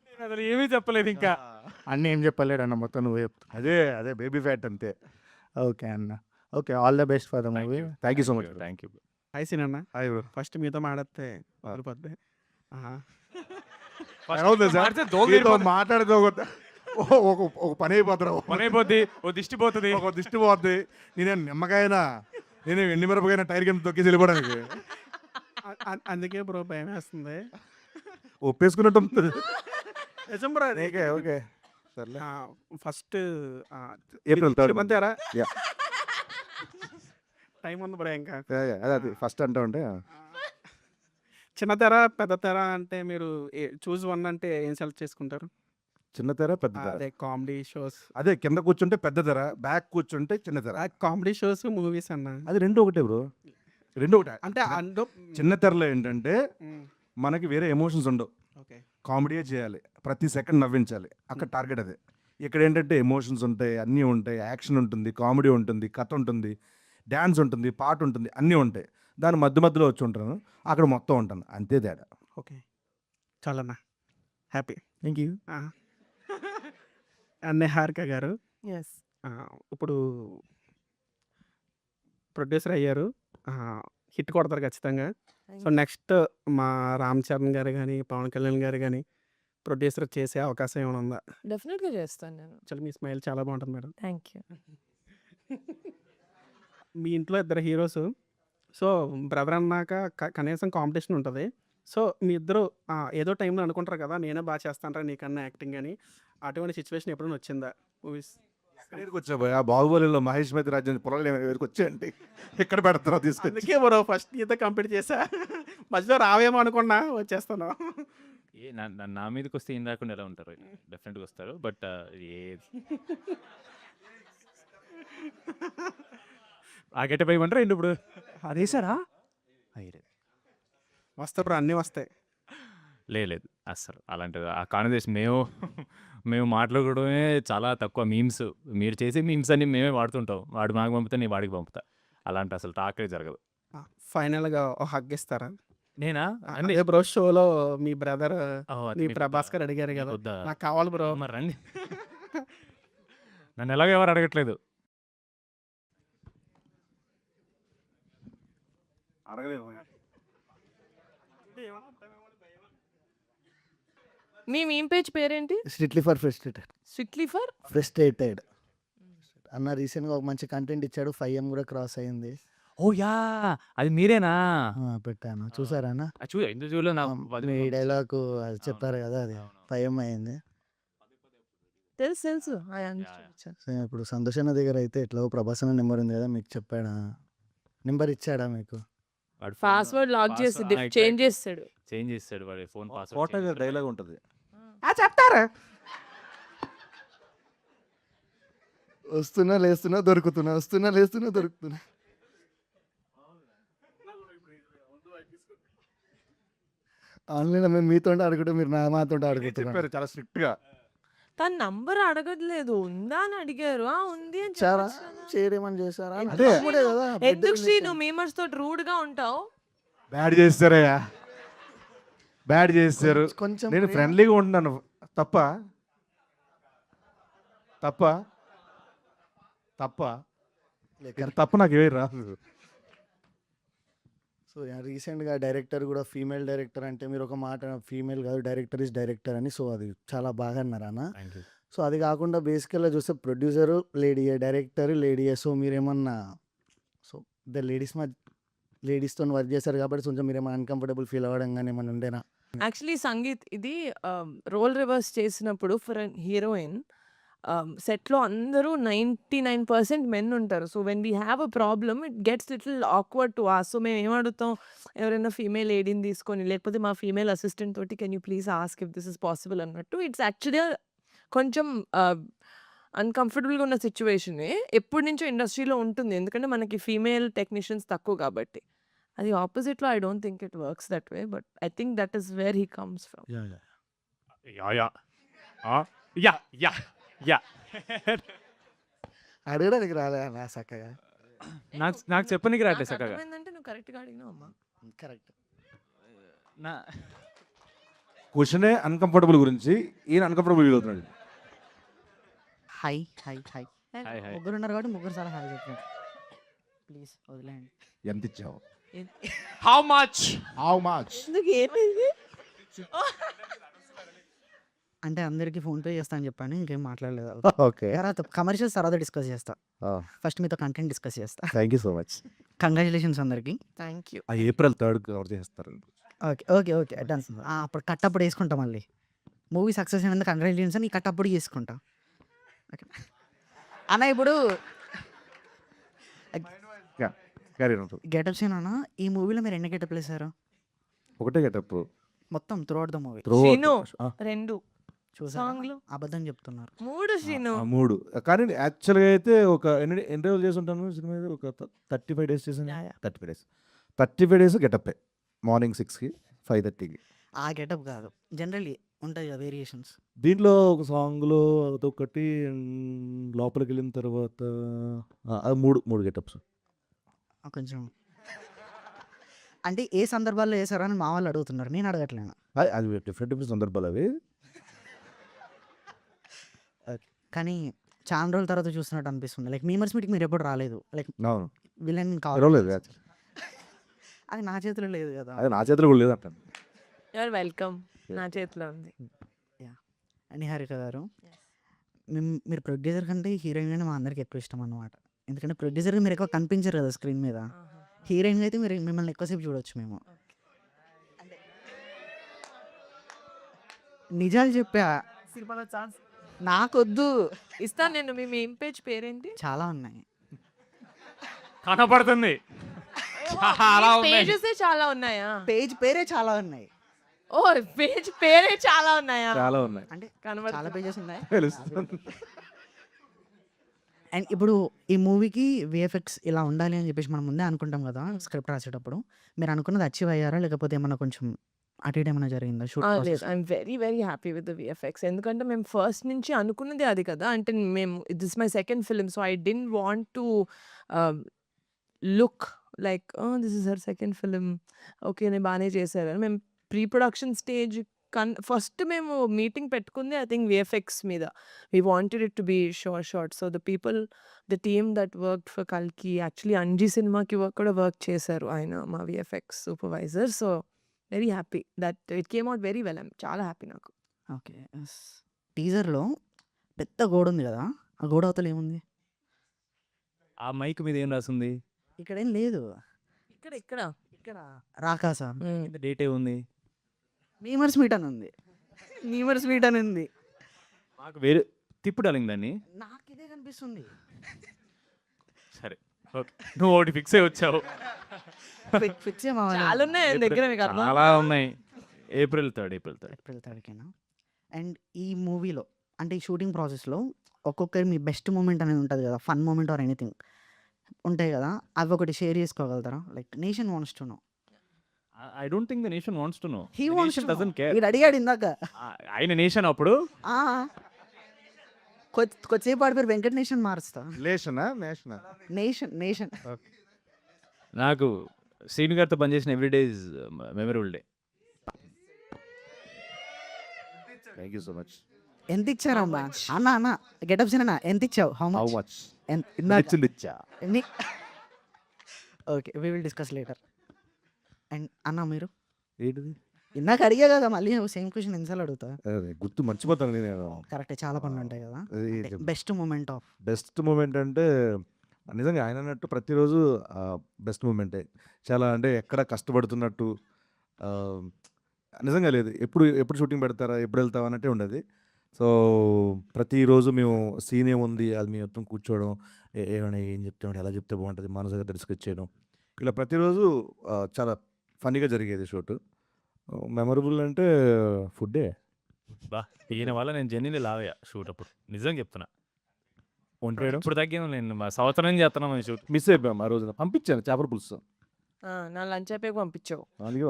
S2: నేను అసలు ఏమీ చెప్పలేదు ఇంకా.
S5: అన్నీ ఏం చెప్పలేడు అన్న, మొత్తం నువ్వే చెప్తా.
S4: అదే బేబీ ఫ్యాట్ అంతే.
S5: ఓకే అన్న. Okay, all the best for the movie.
S4: Thank you so much.
S2: Thank you.
S6: Hi సీనన్న.
S4: Hi bro.
S6: ఫస్ట్ మీతో మాట్లాడితే వదిలిపోద్ది.
S4: మాట్లాడితే ఒక పని అయిపోతారు,
S2: పని అయిపోద్ది, ఓ దిష్టి పోతుంది.
S4: ఒక దిష్టి పోద్ది. నేను నిమ్మకాయనా, నేను ఎండి మిరపకాయన టైర్ కింద తొక్కేసి వెళ్ళిపోవడానికి
S6: అందుకే బ్రో భయం వేస్తుంది.
S4: ఒప్పేసుకున్నట్టు ఉంటుంది.
S6: నిజం బ్రో అది.
S4: ఓకే ఓకే సర్లే.
S6: First
S4: April 3rd.
S6: మంతేరా
S4: Yeah.
S6: Time ఉంది బ్రో ఇంకా.
S4: అది ఫస్ట్ అంటా ఉంటే
S6: చిన్న తెర పెద్ద తెర అంటే మీరు చూస్ వన్ అంటే ఏం సెలెక్ట్ చేసుకుంటారు?
S4: చిన్న తెర పెద్ద తెర.
S6: అదే కామెడీ షోస్.
S4: అదే కింద కూర్చుంటే పెద్ద తెర, బ్యాక్ కూర్చుంటే చిన్న తెర.
S6: కామెడీ షోస్ మూవీస్ అన్న.
S4: అది రెండు ఒకటే బ్రో, రెండు ఒకటే.
S6: అంటే అందులో
S4: చిన్న తెరలో ఏంటంటే మనకి వేరే ఎమోషన్స్ ఉండవు,
S6: ఓకే
S4: కామెడీయే చేయాలి, ప్రతి సెకండ్ నవ్వించాలి, అక్కడ టార్గెట్ అదే. ఇక్కడ ఏంటంటే ఎమోషన్స్ ఉంటాయి, అన్నీ ఉంటాయి, యాక్షన్ ఉంటుంది, కామెడీ ఉంటుంది, కథ ఉంటుంది, డ్యాన్స్ ఉంటుంది, పాట ఉంటుంది, అన్నీ ఉంటాయి. దాని మధ్యలో వచ్చి ఉంటాను, అక్కడ మొత్తం ఉంటాను, అంతే తేడా.
S6: ఓకే చాలన్నా, హ్యాపీ.
S5: Thank you.
S6: అన్నే హారిక గారు
S3: ఎస్.
S6: ఇప్పుడు ప్రొడ్యూసర్ అయ్యారు, హిట్ కొడతారు ఖచ్చితంగా. సో నెక్స్ట్ మా రామ్ చరణ్ గారు కానీ పవన్ కళ్యాణ్ గారు కానీ ప్రొడ్యూసర్ చేసే అవకాశం ఏమైనా ఉందా?
S3: డెఫినెట్గా చేస్తాను నేను.
S6: చాలా మీ స్మైల్ చాలా బాగుంటుంది మేడం.
S3: Thank you.
S6: మీ ఇంట్లో ఇద్దరు హీరోస్, సో బ్రదర్ అన్నాక కనీసం కాంపిటీషన్ ఉంటుంది. సో మీ ఇద్దరు ఏదో టైంలో అనుకుంటారు కదా, నేనే బాగా చేస్తానరా నీకన్నా యాక్టింగ్ అని. అటువంటి సిచ్యువేషన్ ఎప్పుడైనా వచ్చిందా మూవీస్?
S4: ఎక్కడికి వచ్చా భయ, బాహుబలిలో మహేష్ మధ్య రాజ్యం పొలాలు ఎవరికి వచ్చాయండి, ఎక్కడ పెడతారో తీసుకొచ్చి.
S6: అందుకే బ్రో ఫస్ట్ నీతో కంప్లీట్ చేసా, మధ్యలో రావేమో అనుకున్నా వచ్చేస్తాను.
S2: నా మీదకి వస్తే ఏం రాకుండా ఎలా ఉంటారు? డెఫినెట్గా వస్తారు. బట్ ఆ గెటప్ వేయమంటారా ఏంటి ఇప్పుడు?
S6: అదేసారా వస్తా బ్రో, అన్నీ వస్తాయి.
S2: లేదు అస్సలు అలాంటిది ఆ కాన్వర్సేషన్ మేము మాట్లాడుకోవడమే చాలా తక్కువ. మీమ్స్ మీరు చేసే మీమ్స్ అన్ని మేమే వాడుతుంటాం. వాడు మాకు పంపుతా, నేను వాడికి పంపుతా. అలాంటి అసలు టాకే జరగదు.
S6: ఫైనల్గా హగ్ ఇస్తారా?
S2: నేనా
S6: అదే బ్రో, షోలో మీ బ్రదర్
S2: అది
S6: మీ
S2: మీకు
S6: ప్రభాస్ గారు అడిగారు
S2: మీకు
S6: కదా,
S2: వద్దా?
S6: నాకు కావాలి బ్రో.
S2: మరి రండి. నన్ను ఎలాగో ఎవరు అడగట్లేదు.
S3: మీ మీమ్ పేజ్ పేరేంటి?
S10: Strictly for frustrated.
S3: Strictly for
S10: frustrated అన్న రీసెంట్గా ఒక మంచి కంటెంట్ ఇచ్చాడు, 5M కూడా క్రాస్ అయింది.
S2: ఓ యా, అది మీరేనా?
S10: పెట్టాను, చూసారా అన్న?
S2: ఎందుకు చూడలేదు? నాకు
S10: మీ డైలాగ్ అది చెప్పారు కదా, అది 5M అయింది.
S3: తెలుసు.
S10: సో ఇప్పుడు సంతోష్ అన్న దగ్గర అయితే ఎట్లా ప్రభాస్ అన్న నెంబర్ ఉంది కదా, మీకు చెప్పాడా? నెంబర్ ఇచ్చాడా మీకు?
S3: పాస్వర్డ్ లాక్ చేసి చేంజ్ చేస్తాడు
S2: వాడి ఫోన్
S4: కోట
S2: పాస్వర్డ్.
S4: డైలాగ్ ఉంటుంది.
S6: చెప్తారా?
S10: వస్తున్నా లేస్తున్నా దొరుకుతున్నా, వస్తున్నా లేస్తున్నా దొరుకుతున్నా. ఆన్లైన్లో మేము మీతో అడుగుతుంటే మీరు మాతో అడుగుతున్నారు.
S4: చెప్పారు చాలా స్ట్రిక్ట్గా.
S3: తన నంబర్ అడగట్లేదు. ఉందా అని అడిగారు. ఆ! ఉంది అని
S10: చారా
S3: చెప్పొచ్చు కదా!
S10: షేర్ ఏమని చేశారా అని
S4: అదే.
S10: తమ్ముడే కదా
S3: ఎందుకు శ్రీ
S10: బిడ్డ
S3: నువ్వు మీమర్స్ తోటి రూడ్‌గా ఉంటావు?
S4: బ్యాడ్ చేస్తారయ్యా, బ్యాడ్ చేస్తారు.
S10: కొంచెం
S4: నేను
S10: ప్రేమ-
S4: ఫ్రెండ్లీగా ఉంటున్నాను. తప్ప తప్ప తప్ప
S10: లేక-
S4: తప్ప నాకు ఏమీ రాదు.
S10: సో రీసెంట్గా డైరెక్టర్ కూడా ఫీమేల్ డైరెక్టర్ అంటే మీరు ఒక మాట ఫీమేల్ కాదు డైరెక్టర్ ఇస్ డైరెక్టర్ అని, సో అది చాలా బాగా అన్నారు అన్న.
S2: Thank you.
S10: సో అది కాకుండా బేసికల్గా చూస్తే ప్రొడ్యూసరు లేడీయే, డైరెక్టర్ లేడీయే. సో మీరేమన్నా సో ద లేడీస్తో వర్క్ చేశారు కాబట్టి కొంచెం మీరేమన్నా అన్కంఫర్టబుల్ ఫీల్ అవ్వడం కానీ ఏమైనా ఉండేనా?
S3: యాక్చువల్లీ సంగీత్ ఇది రోల్ రివర్స్ చేసినప్పుడు ఫర్ హీరోయిన్ సెట్లో అందరూ 99% మెన్ ఉంటారు. So when we have a problem it gets little awkward to us. సో మేము ఏమడుగుతాం, ఎవరైనా ఫీమేల్ లేడీని తీసుకొని లేకపోతే మా ఫీమేల్ అసిస్టెంట్ తోటి can you please ask if this is possible అన్నట్టు. ఇట్స్ యాక్చువల్లీ కొంచెం అన్కంఫర్టబుల్గా ఉన్న సిచ్యువేషనే ఎప్పటి నుంచో ఇండస్ట్రీలో ఉంటుంది. ఎందుకంటే మనకి ఫీమేల్ టెక్నీషియన్స్ తక్కువ కాబట్టి. అది ఆపోజిట్లో I don't think it works that way, but I think that is where he comes from.
S2: Yeah yeah yeah yeah
S10: అడగడానికి రాలే అన్న చక్కగా.
S2: నాకు చెప్పనీకి రావట్లేదు
S3: నాకు
S2: చక్కగా.
S3: అర్థమైందంటే నువ్వు కరెక్ట్‌గా అడిగినావు అమ్మా.
S10: కరెక్ట్.
S2: నా
S4: క్వశ్చనే అన్కంఫర్టబుల్ గురించి, ఈయన అన్కంఫర్టబుల్ ఫీల్ అవుతున్నాడు.
S11: Hi hi hi
S2: hi hi.
S11: ముగ్గురు ఉన్నారు కాబట్టి ముగ్గురు సార్ హాయ్ చెప్పండి ప్లీజ్ వదిలేయండి.
S4: ఎంత ఇచ్చావు?
S2: How much?
S3: ఎందుకు ఏమైంది?
S11: అంటే అందరికీ ఫోన్పే చేస్తా అని చెప్పాను, ఇంకేం మాట్లాడలేదు.
S10: ఓకే.
S11: తర్వాత కమర్షియల్స్ తర్వాత డిస్కస్ చేస్తా. ఫస్ట్ మీతో కంటెంట్ డిస్కస్ చేస్తా.
S10: Thank you so much.
S11: Congratulations అందరికి.
S3: Thank you.
S4: ఆ April 3rd కవర్ చేస్తారు.
S11: Okay okay okay done. అప్పుడు కట్ అప్పుడు వేసుకుంటా, మళ్ళీ మూవీ సక్సెస్ అయినందుకు కంగ్రాచులేషన్స్ అని కట్ అప్పుడు చేసుకుంటా. ఓకే అన్న, ఇప్పుడు గెటప్స్ ఏనా ఈ మూవీలో మీరు ఎన్ని గెటప్లు వేసారు?
S4: ఒకటే గెటప్
S11: మొత్తం through out the movie
S3: Srinu 2
S11: చూసారా?
S3: సాంగ్లు
S11: అబద్ధం చెప్తున్నారు.
S3: 3 శ్రీను.
S4: 3. కానీ యాక్చువల్గా అయితే ఒక ఎన్ని రోజులు చేసి ఉంటాను సినిమా మీద? ఒక 35 days చేశాను.
S3: Yeah, yeah.
S4: 35 days గెటప్పే. మార్నింగ్ 6కి 5:30కి.
S11: ఆ గెటప్ కాదు, జనరల్లీ ఉంటాయి కదా వేరియేషన్స్.
S4: దీంట్లో ఒక సాంగ్లో అదొకటి, లోపలికి వెళ్ళిన తర్వాత అది 3 గెటప్స్.
S11: కొంచెం అంటే ఏ సందర్భాల్లో వేసారని మా వాళ్ళు అడుగుతున్నారు, నేను అడగట్లేను.
S4: అది డిఫరెంట్ సందర్భాలు అవి.
S11: కానీ చాలా రోజుల తర్వాత చూస్తున్నట్టు అనిపిస్తుంది. లైక్ మీమర్స్ మీటింగ్ మీరు ఎప్పుడు రాలేదు, లైక్
S4: అవును,
S11: విలన్
S4: తెరవలేదు.
S11: అది నా చేతిలో లేదు కదా.
S4: అది నా చేతిలో కూడా లేదు అంటాను.
S3: You are welcome. నా చేతిలో ఉంది.
S11: నిహారిక గారు, మీరు ప్రొడ్యూసర్ కంటే హీరోయిన్ అంటే మా అందరికి ఎక్కువ ఇష్టం అన్నమాట. ఎందుకంటే ప్రొడ్యూసర్గా మీరు ఎక్కువ కనిపించరు కదా స్క్రీన్ మీద. హీరోయిన్ అయితే మీరు మిమ్మల్ని ఎక్కువసేపు చూడొచ్చు మేము. నిజాలు చెప్పా, సినిమాలో ఛాన్స్ నాకొద్దు.
S3: ఇస్తాను నేను. మీ మెయిన్ పేజ్ పేరేంటి?
S11: చాలా ఉన్నాయి.
S2: కనపడుతుంది. చాలా ఉన్నాయి.
S3: పేజెస్ చాలా ఉన్నాయా?
S11: పేజ్ పేరే చాలా ఉన్నాయి.
S3: ఓ పేజ్ పేరే చాలా ఉన్నాయా?
S4: చాలా ఉన్నాయి.
S11: అంటే చాలా
S3: కనబడుతుంది.
S11: పేజెస్ ఉన్నాయి.
S4: తెలుస్తుంది.
S11: అండ్ ఇప్పుడు ఈ మూవీకి విఎఫ్ఎక్స్ ఇలా ఉండాలి అని చెప్పేసి మనం ముందే అనుకుంటాం కదా స్క్రిప్ట్ రాసేటప్పుడు. మీరు అనుకున్నది అచీవ్ అయ్యారా, లేకపోతే ఏమన్నా కొంచెం అటు ఇటు ఏమైనా జరిగిందా షూట్
S3: లేదు,
S11: process?
S3: I'm very very happy with the VFX. ఎందుకంటే మేము ఫస్ట్ నుంచి అనుకున్నది అది కదా. అంటే మేము this my second film, so I don't want to look like this is her second film, okay నేను బాగానే చేశారు. మేము ప్రీ ప్రొడక్షన్ స్టేజ్ ఫస్ట్ మేము మీటింగ్ పెట్టుకుంది ఐ థింక్ విఎఫ్ఎక్స్ మీద. We wanted it to be short. So the team that work for కల్కి, యాక్చువల్లీ అంజీ సినిమాకి కూడా వర్క్ చేశారు ఆయన, మా VFX supervisor. So very happy that it came out very well. I'm చాలా హ్యాపీ నాకు.
S11: ఓకే. టీజర్లో పెద్ద గోడ ఉంది కదా, ఆ గోడ అవతల ఏముంది?
S2: ఆ మైక్ మీద ఏం రాసింది?
S11: ఇక్కడ ఏం లేదు.
S3: ఇక్కడ ఇక్కడ
S11: ఇక్కడ రాకాసా
S2: కింద డేట్ ఏ ఉంది?
S11: మీమర్స్ మీట్ అని ఉంది. మీమర్స్ మీట్ అని ఉంది.
S2: మాకు వేరే తిప్పు డాలింగ్ దాన్ని.
S11: నాకు ఇదే కనిపిస్తుంది.
S2: సరే ఓకే, నువ్వు ఒకటి ఫిక్స్ అయ్యి వచ్చావు.
S11: ఫిక్స్
S3: చాలా ఉన్నాయి ఆయన దగ్గర, మీకు అర్థం.
S2: చాలా ఉన్నాయి. April 3rd.
S11: ఏప్రిల్ 3rdకేనా? అండ్ ఈ మూవీలో అంటే ఈ షూటింగ్ ప్రాసెస్లో ఒక్కొక్కరి మీ బెస్ట్ మూమెంట్ అనేది ఉంటుంది కదా, ఫన్ మూమెంట్ ఆర్ ఎనీథింగ్ ఉంటాయి కదా, అవి ఒకటి షేర్ చేసుకోగలుగుతారా? Like nation wants to know.
S2: I don't think the nation wants to know.
S11: He
S2: the
S11: wants
S2: nation doesn't care.
S11: వీడు అడిగాడు ఇందాక.
S2: ఆయన నేషన్ అప్పుడు
S11: ఆ, కొద్దిసేపు ఆడి పేరు వెంకట నేషన్ మారుస్తా.
S4: లేషనా నేషనా?
S11: Nation nation.
S2: నాకు శ్రీను గారితో పనిచేసిన every day is memorable day.
S4: Thank you so much.
S11: ఎంత ఇచ్చారమ్మా? అన్న అన్న గెటప్ అన్న ఎంత ఇచ్చావు? How
S4: how
S11: much?
S4: మచ్?
S11: ఇందాక
S4: ఇచ్చింది ఇచ్చా.
S11: Okay, we will discuss later. And అన్న మీరు
S4: ఏంటిది?
S11: ఇందాక అడిగా కదా, మళ్ళీ సేమ్ క్వశ్చన్ ఎన్నిసార్లు అడుగుతా?
S4: అదే గుర్తు మర్చిపోతాను నేను.
S11: కరెక్టే, చాలా పనులు ఉంటాయి కదా.
S4: అది
S11: best moment of
S4: best moment అంటే నిజంగా ఆయన అన్నట్టు ప్రతిరోజు బెస్ట్ మూమెంటే. చాలా అంటే ఎక్కడ కష్టపడుతున్నట్టు ఆ, నిజంగా లేదు. ఎప్పుడు ఎప్పుడు షూటింగ్ పెడతారా, ఎప్పుడు వెళ్తావా అన్నట్టే ఉండేది. సో ప్రతిరోజు మేము సీన్ ఏముంది అది మేము మొత్తం కూర్చోవడం, ఏమైనా ఏం చెప్తామంటే ఎలా చెప్తే బాగుంటుంది మనసుగా డిస్కస్ చేయడం, ఇలా ప్రతిరోజు చాలా ఫన్నీగా జరిగేది షూట్. మెమరబుల్ అంటే ఫుడ్డే.
S2: బా ఈయన వల్ల నేను జెన్యున్లీ లావయ్యా షూట్ అప్పుడు, నిజంగా చెప్తున్నా.
S4: వంటేయడం
S2: ఇప్పుడు తగ్గాను నేను, మా సంవత్సరం నుంచి చేస్తున్నాం ఈ షూట్.
S4: మిస్ అయిపోయాం ఆ రోజున. పంపించాను చేపల పులుసు.
S3: నా లంచ్ అయిపోయి పంపించావు.
S4: అందుకే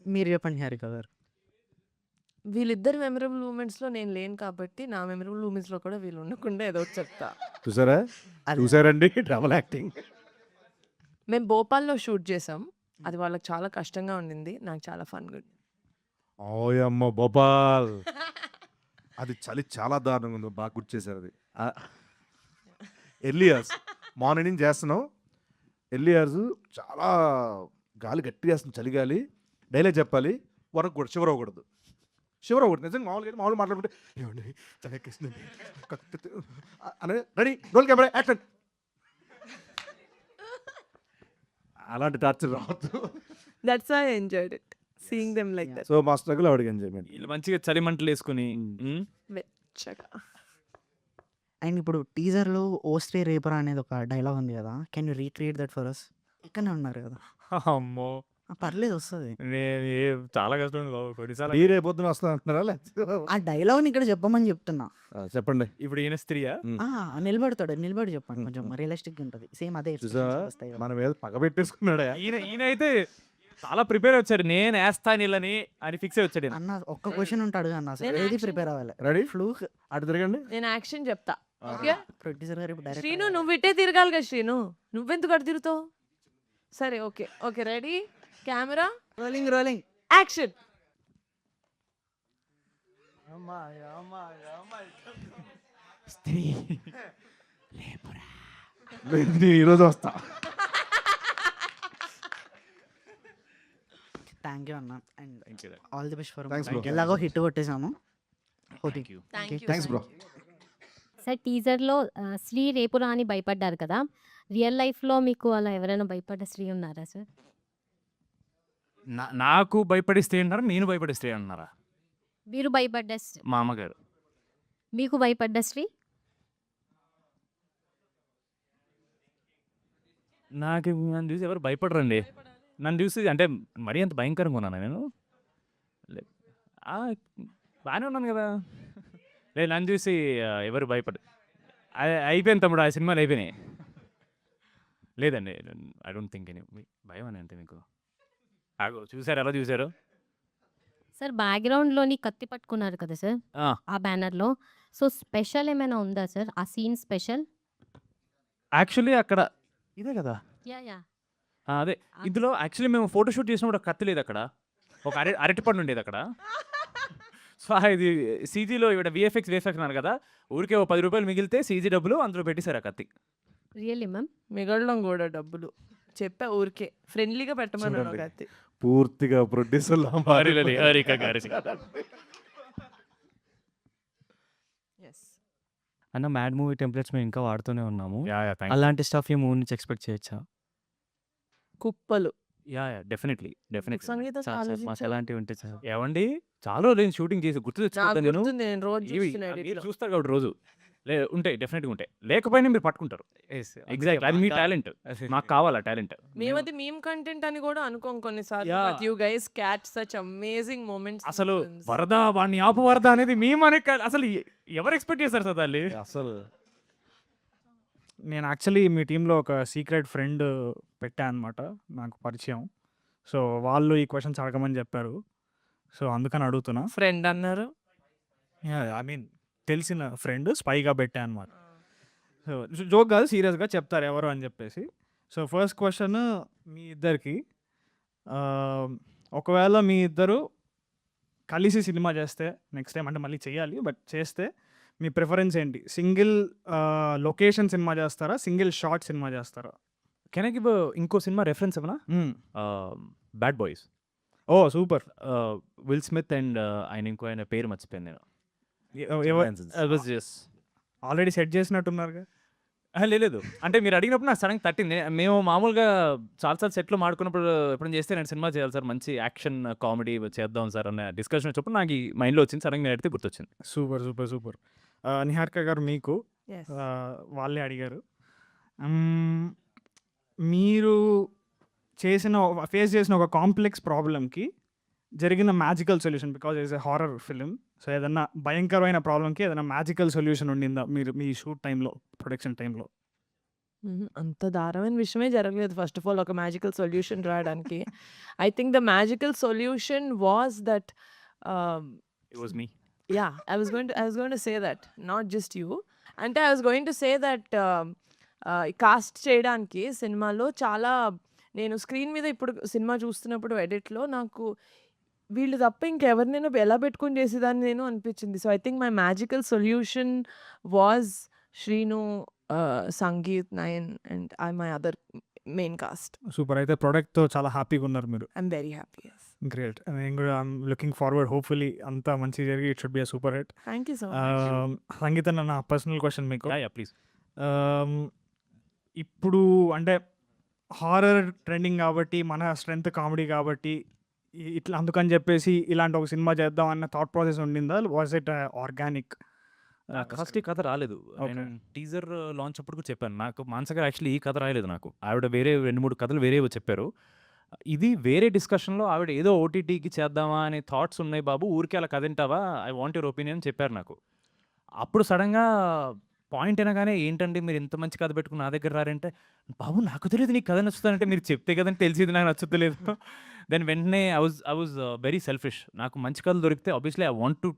S11: మీరు చెప్పండి హారిక గారు.
S3: వీళ్ళిద్దరు మెమరబుల్ మూమెంట్స్లో నేను లేను కాబట్టి నా మెమరబుల్ మూమెంట్స్లో కూడా వీళ్ళు ఉండకుండా ఏదో ఒకటి చెప్తా.
S4: చూసారా
S11: అది-
S4: చూసారండి డబల్ యాక్టింగ్.
S3: మేము భోపాల్లో షూట్ చేసాం. అది వాళ్ళకి చాలా కష్టంగా ఉండింది, నాకు చాలా ఫన్గా ఉంది.
S4: ఓయమ్మ భోపాల్, అది చలి చాలా దారుణంగా ఉంది. బాగా గుర్తు చేశారు అది. ఎర్లీ ఇయర్స్ మార్నింగ్ చేస్తున్నాం. ఎర్లీ ఇయర్స్ చాలా గాలి గట్టిగా వేస్తుంది, చలిగాలి. డైలాగ్ చెప్పాలి, వరకు కూడా షివర్ అవ్వకూడదు. షివర్ అవ్వకూడదు. నిజంగా మామూలుగా మాట్లాడుకుంటే ఏమండి చలికేస్తుంది అనే రెడీ రోల్ కెమెరా యాక్షన్, అలాంటి టార్చర్ రావద్దు.
S3: That's I enjoyed it seeing them like that.
S4: So మా స్ట్రగుల్ ఆవిడకి ఎంజాయ్మెంట్.
S2: వీళ్ళు మంచిగా చలి మంటలు వేసుకుని
S3: వెచ్చగా.
S11: అండ్ ఇప్పుడు టీజర్లో ఓస్ట్రే రేపర్ అనేది ఒక డైలాగ్ ఉంది కదా, can you recreate that for us? ఇక్కడనే ఉన్నారు కదా.
S2: అమ్మో
S11: పర్లేదు, వస్తుంది.
S2: నేను చాలా కష్టం బాబు కొన్నిసార్లు.
S4: మీరే పొద్దున వస్తా అంటున్నారా?
S11: ఆ డైలాగ్ని ఇక్కడ చెప్పమని చెప్తున్నా.
S4: చెప్పండి.
S2: ఇప్పుడు ఈయన స్త్రీయా?
S11: ఆ, నిలబడి చెప్పండి, కొంచెం రియలిస్టిక్గా ఉంటుంది. సేమ్ అదే
S4: చూసావా
S11: expressions వస్తాయి కదా.
S4: మన మీద పగ పెట్టేసుకున్నాడా?
S2: ఈయన అయితే చాలా ప్రిపేర్ వచ్చాడు. నేను వేస్తాను ఇళ్ళని అని ఫిక్స్ అయి వచ్చాడు ఈయన.
S11: అన్న ఒక్క క్వశ్చన్ ఉంటుంది అన్న, అసలు
S3: నేను
S11: ఏది
S3: action-
S11: ప్రిపేర్ అవ్వాలి.
S4: రెడీ
S11: ఫ్లూక్
S4: అటు తిరగండి.
S3: నేను యాక్షన్ చెప్తా. ఓకే
S11: ప్రొడ్యూసర్ గారు ఇప్పుడు
S3: శ్రీను,
S11: డైరెక్ట్
S3: నువ్వు ఇట్టే తిరగాలి కదా శ్రీను, నువ్వెందుకు అటు తిరుగుతావు? సరే okay okay, ready, camera,
S11: rolling.
S3: Action.
S11: స్త్రీ
S4: నేను ఈరోజు వస్తా.
S11: థ్యాంక్ యూ అన్న, and
S2: Thank you.
S11: All the best for
S4: Thanks, bro.
S11: ఎలాగో హిట్ కొట్టేసాము.
S2: Thank you.
S4: Thanks bro.
S12: Sir టీజర్లో శ్రీ రేపురా అని భయపడ్డారు కదా, రియల్ లైఫ్లో మీకు అలా ఎవరైనా భయపడ్డ స్త్రీ ఉన్నారా సార్?
S2: నాకు భయపడి స్త్రీ అంటారా, నేను భయపడే స్త్రీ అంటున్నారా?
S12: మీరు భయపడ్డ
S2: మా అమ్మగారు.
S12: మీకు భయపడ్డ స్త్రీ?
S2: నాకు నన్ను చూసి ఎవరు భయపడరండి. నన్ను చూసి అంటే మరీ అంత భయంకరంగా ఉన్నాను నేను? బాగానే ఉన్నాను కదా. లేదు, నన్ను చూసి ఎవరు భయపడ అయిపోయింది తమ్ముడు, ఆ సినిమాలు అయిపోయినాయి. లేదండి, ఐ డోంట్ థింక్ ఎనీ భయం అని అంటే మీకు. చూసారు ఎలా చూసారు?
S12: సార్ బ్యాక్గ్రౌండ్లోని కత్తి పట్టుకున్నారు కదా సార్ ఆ బ్యానర్లో, సో స్పెషల్ ఏమైనా ఉందా సార్ ఆ సీన్ స్పెషల్?
S2: యాక్చువల్లీ అక్కడ ఇదే కదా.
S12: యా
S2: అదే ఇందులో యాక్చువల్లీ మేము ఫోటోషూట్ చేసినప్పుడు కత్తి లేదు అక్కడ, ఒక అరటిపండు ఉండేది అక్కడ. సో ఇది సీజీలో ఇక్కడ విఎఫ్ఎక్స్ అన్నారు కదా, ఊరికే ఓ 10 రూపాయలు మిగిలితే సీజీ డబ్బులు అందులో పెట్టేశారు ఆ కత్తి.
S12: Really ma'am?
S3: మిగలడం కూడా డబ్బులు చెప్పా, ఊరికే ఫ్రెండ్లీగా పెట్టమన్నాను
S4: చూడండి.
S3: కత్తి.
S4: పూర్తిగా ప్రొడ్యూసర్
S13: అన్న మ్యాడ్ మూవీ టెంప్లెట్స్ మేము ఇంకా వాడుతూనే ఉన్నాము.
S2: అలాంటి
S13: అలాంటి స్టఫ్ ఈ మూవీ నుంచి ఎక్స్పెక్ట్ చేయొచ్చా?
S3: కుప్పలు
S2: డెఫినెట్లీ
S3: సంగీతం
S13: మాకు
S3: ఆలోచించాలి.
S13: ఎలాంటివి ఉంటే సార్?
S2: ఏమండి చాలా నేను షూటింగ్ చేసి గుర్తు
S3: నాకు
S2: తెచ్చుకుంటాను నేను.
S3: గుర్తుంది, నేను రోజు చూస్తున్నా
S2: మీరు
S3: edit లో.
S2: చూస్తారు కాబట్టి రోజు ఉంటాయి, డెఫినెట్గా ఉంటాయి. లేకపోయినా మీరు పట్టుకుంటారు. ఎగ్జాక్ట్, అది మీ టాలెంట్. మాకు కావాలా టాలెంట్.
S3: మేమది మేము కంటెంట్ అని కూడా అనుకోం కొన్నిసార్లు,
S2: Yeah.
S3: But you guys catch such amazing moments.
S2: అసలు వరద వాడిని ఆపు వరద అనేది మేము అనే అసలు ఎవరు ఎక్స్పెక్ట్ చేస్తారు సార్ దాన్ని?
S4: అసలు
S6: నేను యాక్చువల్లీ మీ టీంలో ఒక సీక్రెట్ ఫ్రెండ్ పెట్టా అనమాట నాకు పరిచయం. సో, వాళ్ళు ఈ క్వెషన్స్ అడగమని చెప్పారు. సో, అందుకని అడుగుతున్నా.
S3: ఫ్రెండ్ అన్నారు.
S6: ఐ మీన్ తెలిసిన ఫ్రెండ్ స్పైగా పెట్టా అనమాట. సో, జోక్ కాదు, సీరియస్‌గా చెప్తారు ఎవరు అని చెప్పేసి. సో, ఫస్ట్ క్వెషన్ మీ ఇద్దరికి. ఒకవేళ మీ ఇద్దరు కలిసి సినిమా చేస్తే నెక్స్ట్ టైం, అంటే మళ్ళీ చేయాలి బట్ చేస్తే మీ ప్రిఫరెన్స్ ఏంటి? సింగిల్ లొకేషన్ సినిమా చేస్తారా? సింగిల్ షాట్ సినిమా చేస్తారా?
S2: కెన్ ఐ గివ్ ఇంకో సినిమా రెఫరెన్స్ ఏమన్నా? Bad Boys.
S6: Oh super.
S2: Will Smith and ఆయన పేరు మర్చిపోయాను నేను.
S6: ఆల్రెడీ సెట్ చేసినట్టున్నారుగా.
S2: లేదు అంటే మీరు అడిగినప్పుడు నాకు సడన్గా తట్టింది. మేము మామూలుగా చాలాసార్లు సెట్లో మాడుకున్నప్పుడు ఎప్పుడైనా చేస్తే నేను సినిమా చేయాలి సార్, మంచి యాక్షన్ కామెడీ చేద్దాం సార్ అనే డిస్కషన్ వచ్చినప్పుడు నాకు ఈ మైండ్లో వచ్చింది. సడన్గా నేను అడిగితే గుర్తొచ్చింది.
S6: Super super super. నిహారిక గారు మీకు
S3: Yes.
S6: వాళ్ళే అడిగారు. మీరు ఫేస్ చేసిన ఒక కాంప్లెక్స్ ప్రాబ్లమ్కి జరిగిన magical solution, because it's a horror film. So ఏదన్నా భయంకరమైన ప్రాబ్లమ్కి ఏదైనా మ్యాజికల్ సొల్యూషన్ ఉండిందా మీరు మీ షూట్ టైంలో, ప్రొడక్షన్ టైంలో?
S3: అంత దారుణమైన విషయమే జరగలేదు. ఫస్ట్ ఆఫ్ ఆల్ ఒక మ్యాజికల్ సొల్యూషన్ రావడానికి. I think the magical solution was that
S2: it was me.
S3: Yeah, I was going to say that, not just you. అంటే I was going to say that cost చేయడానికి సినిమాలో చాలా నేను స్క్రీన్ మీద ఇప్పుడు సినిమా చూస్తున్నప్పుడు ఎడిట్లో నాకు వీళ్ళు తప్ప ఇంకెవరినైనా ఎలా పెట్టుకొని చేసేదాన్ని నేను అనిపించింది. So I think my magical solution was Srinu, Sangeet, Nayan and my other main cast.
S6: Super. అయితే ప్రోడక్ట్తో చాలా హ్యాపీగా ఉన్నారు మీరు.
S3: I'm very happy.
S6: గ్రేట్. నేను కూడా ఐఎమ్ లుకింగ్ ఫార్వర్డ్. హోప్ఫుల్లీ అంతా మంచి జరిగి it should be a super hit.
S3: Thank you so much.
S6: Sangeetha, నా పర్సనల్ క్వశ్చన్ మీకు.
S2: ప్లీజ్.
S6: ఇప్పుడు అంటే హారర్ ట్రెండింగ్ కాబట్టి, మన స్ట్రెంత్ కామెడీ కాబట్టి, ఇట్లా అందుకని చెప్పేసి ఇలాంటి ఒక సినిమా చేద్దాం అన్న థాట్ ప్రాసెస్ ఉండిందా? Was it organic?
S2: నాకు ఫస్ట్ ఈ కథ రాలేదు. నేను టీజర్ లాంచ్ అప్పుడు కూడా చెప్పాను, నాకు మానస గారు యాక్చువల్లీ ఈ కథ రాయలేదు నాకు. ఆవిడ వేరే 2-3 కథలు వేరే చెప్పారు. ఇది వేరే డిస్కషన్లో ఆవిడ ఏదో ఓటీటీకి చేద్దామా అనే థాట్స్ ఉన్నాయి బాబు, ఊరికే అలా కథ వింటావా, ఐ వాంట్ యువర్ ఒపీనియన్ చెప్పారు నాకు. అప్పుడు సడన్గా పాయింట్ అయినగానే ఏంటండి మీరు ఇంత మంచి కథ పెట్టుకుని నా దగ్గర రారంటే, బాబు నాకు తెలియదు నీకు కథ నచ్చుతానంటే మీరు చెప్తే కదని తెలిసింది నాకు నచ్చుతలేదు. దెన్ వెంటనే ఐ వాజ్ వెరీ సెల్ఫిష్. నాకు మంచి కథలు దొరికితే obviously I want to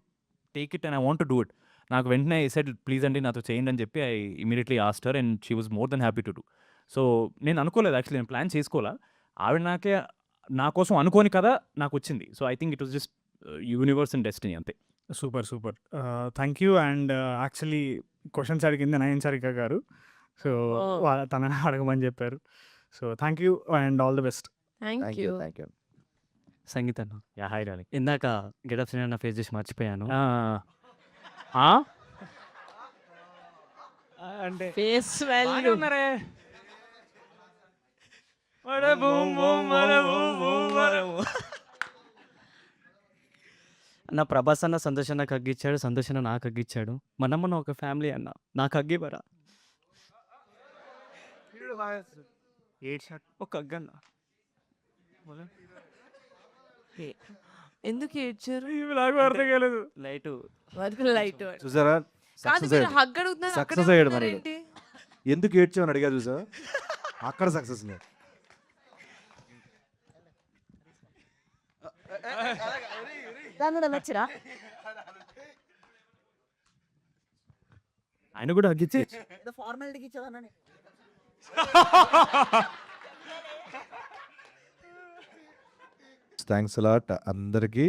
S2: take it and I want to do it. నాకు వెంటనే సెడ్ ప్లీజ్ అండి నాతో చేయండి అని చెప్పి I immediately asked her and she was more than happy to do. So నేను అనుకోలేదు యాక్చువల్లీ, నేను ప్లాన్ చేసుకోవాలా, ఆవిడ నా కోసం అనుకోని కథ నాకు వచ్చింది. So I think it was just universe and destiny అంతే.
S6: Super super. Thank you. And actually questions అడిగింది నయన్సారిక గారు. సో తనని అడగమని చెప్పారు. So thank you and all the best.
S3: Thank you.
S13: Sangeetha అన్న,
S2: యా హాయ్ డార్లింగ్.
S13: ఇందాక గెటప్ సినిమా ఫేస్ చేసి మర్చిపోయాను.
S6: అంటే
S3: ఫేస్ వాల్యూ
S2: ఉన్నారే.
S13: అన్న ప్రభాస్ అన్న సంతోష్ అన్న కగ్గిచ్చాడు, సంతోష్ అన్న నాకు కగ్గిచ్చాడు. మనమ్మన్న ఒక ఫ్యామిలీ అన్న, నాకు అగ్గివరా ఒక అగ్గన్న.
S3: ఎందుకు ఏడ్చారు?
S6: నాకు అర్థం కాలేదు.
S13: లైటు
S3: లైట్
S4: చూసారా
S3: కాదు,
S4: సక్సెస్
S3: మీరు
S4: అయ్యాడు.
S3: హగ్ అడుగుతున్నారు,
S4: సక్సెస్
S3: అక్కడే
S4: అయ్యాడు
S3: ఉన్నారు
S4: మనోడు.
S3: ఏంటి?
S4: ఎందుకు ఏడ్చామని అడిగా చూసా, అక్కడ సక్సెస్ లేదు.
S2: ఆయన కూడా అగ్గిచ్చే
S11: ఫార్మాలిటీకి ఇచ్చేదాన్ని.
S4: థ్యాంక్స్ అలాట్ అందరికీ.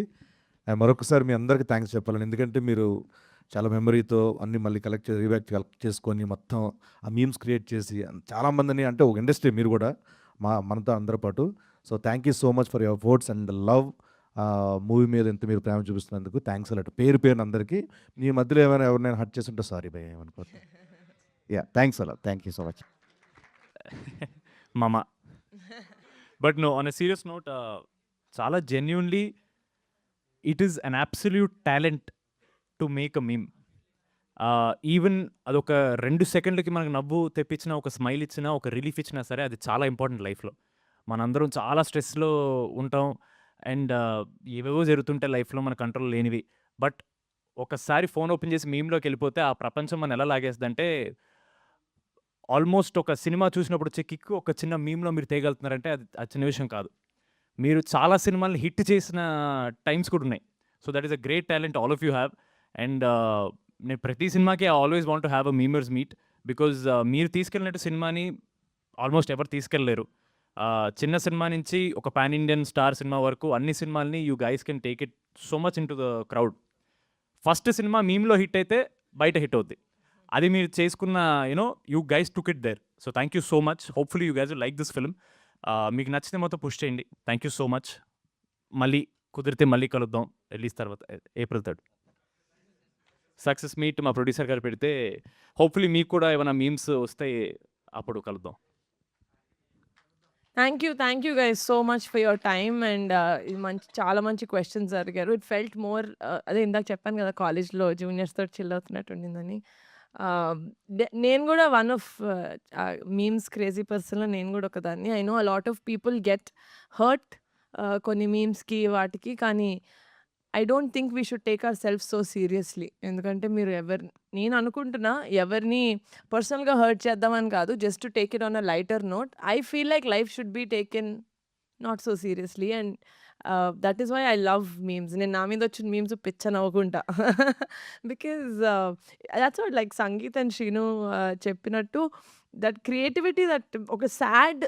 S4: మరొకసారి మీ అందరికీ థ్యాంక్స్ చెప్పాలని, ఎందుకంటే మీరు చాలా మెమరీతో అన్ని మళ్ళీ కలెక్ట్ కలెక్ట్ చేసుకొని మొత్తం ఆ మీమ్స్ క్రియేట్ చేసి చాలామందిని, అంటే ఒక ఇండస్ట్రీ మీరు కూడా మనతో అందరి పాటు. So thank you so much for your words and love. Movie మీద ఎంత మీరు ప్రేమ చూపిస్తున్నందుకు థ్యాంక్స్ అలాట్. పేరు అందరికీ. మీ మధ్యలో ఏమైనా ఎవరినైనా హర్ట్ చేస్తుంటే సారీ భయ, ఏమనుకోండి. Yeah thanks a lot. Thank you so much
S2: మామ. But no, on a serious note, చాలా genuinely it is an absolute talent to make a meme. Even అదొక 2 సెకండ్లకి మనకు నవ్వు తెప్పించినా, ఒక స్మైల్ ఇచ్చినా, ఒక రిలీఫ్ ఇచ్చినా సరే అది చాలా ఇంపార్టెంట్ లైఫ్లో. మనందరం చాలా స్ట్రెస్లో ఉంటాం అండ్ ఏవేవో జరుగుతుంటాయి లైఫ్లో మన కంట్రోల్ లేనివి. బట్ ఒకసారి ఫోన్ ఓపెన్ చేసి మీమ్లోకి వెళ్ళిపోతే ఆ ప్రపంచం మనం ఎలా లాగేస్తుందంటే ఆల్మోస్ట్ ఒక సినిమా చూసినప్పుడు వచ్చే కిక్ ఒక చిన్న మీమ్‌లో మీరు తేగలుగుతున్నారంటే అది చిన్న విషయం కాదు. మీరు చాలా సినిమాల్ని హిట్ చేసిన టైమ్స్ కూడా ఉన్నాయి. So that is a great talent all of you have. And నేను ప్రతి సినిమాకి I always want to have a memers meet. Because మీరు తీసుకెళ్ళినట్టు సినిమాని ఆల్మోస్ట్ ఎవరు తీసుకెళ్ళలేరు. చిన్న సినిమా నుంచి ఒక పాన్ ఇండియన్ స్టార్ సినిమా వరకు అన్ని సినిమాల్ని you guys can take it so much into the crowd. First సినిమా మీమ్‌లో హిట్ అయితే బయట హిట్ అవుద్ది. అది మీరు చేసుకున్న you guys took it there. So thank you so much. Hopefully you guys will like this film. మీకు నచ్చితే మొత్తం పుష్ చేయండి. Thank you so much. మళ్ళీ కుదిరితే మళ్ళీ కలుద్దాం రిలీజ్ తర్వాత ఏప్రిల్ 3rd సక్సెస్ మీట్ మా ప్రొడ్యూసర్ గారు పెడితే హోప్‌ఫుల్లీ మీకు కూడా ఏమైనా మీమ్స్ వస్తే అప్పుడు కలుద్దాం.
S3: Thank you guys so much for your time. And చాలా మంచి క్వశ్చన్స్ అడిగారు. ఇట్ ఫెల్ట్ మోర్ అదే ఇందాక చెప్పాను కదా కాలేజ్లో జూనియర్స్తో చిల్ అవుతున్నట్టు ఉండిందని. నేను కూడా వన్ ఆఫ్ మీమ్స్ క్రేజీ పర్సన్లో నేను కూడా ఒకదాన్ని. I know a lot of people get hurt కొన్ని మీమ్స్కి వాటికి. కానీ I don't think we should take our self so seriously. ఎందుకంటే మీరు నేను అనుకుంటున్నా ఎవరిని పర్సనల్గా హర్ట్ చేద్దామని కాదు, just to take it on a lighter note. I feel like life should be taken not so seriously. And that is why I love memes. నేను నా మీద వచ్చిన మీమ్స్ పిచ్చ నవ్వుకుంటా. Because that's what like Sangeeth and Srinu చెప్పినట్టు దట్ క్రియేటివిటీ, దట్ ఒక సాడ్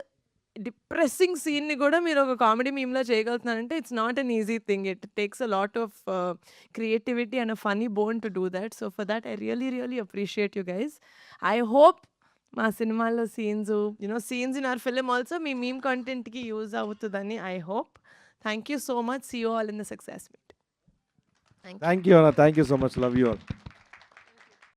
S3: డిప్రెసింగ్ సీన్ని కూడా మీరు ఒక కామెడీ మీమ్‌లో చేయగలుగుతున్నారంటే it's not an easy thing. It takes a lot of creativity and a funny bone to do that. So for that I really appreciate you guys. I hope మా సినిమాలో scenes in our film also మీ మీమ్ కంటెంట్‌కి యూజ్ అవుతుందని I hope. Thank you so much. See you all in the success meet.
S4: Thank you అన్న. Thank you so much. Love you all.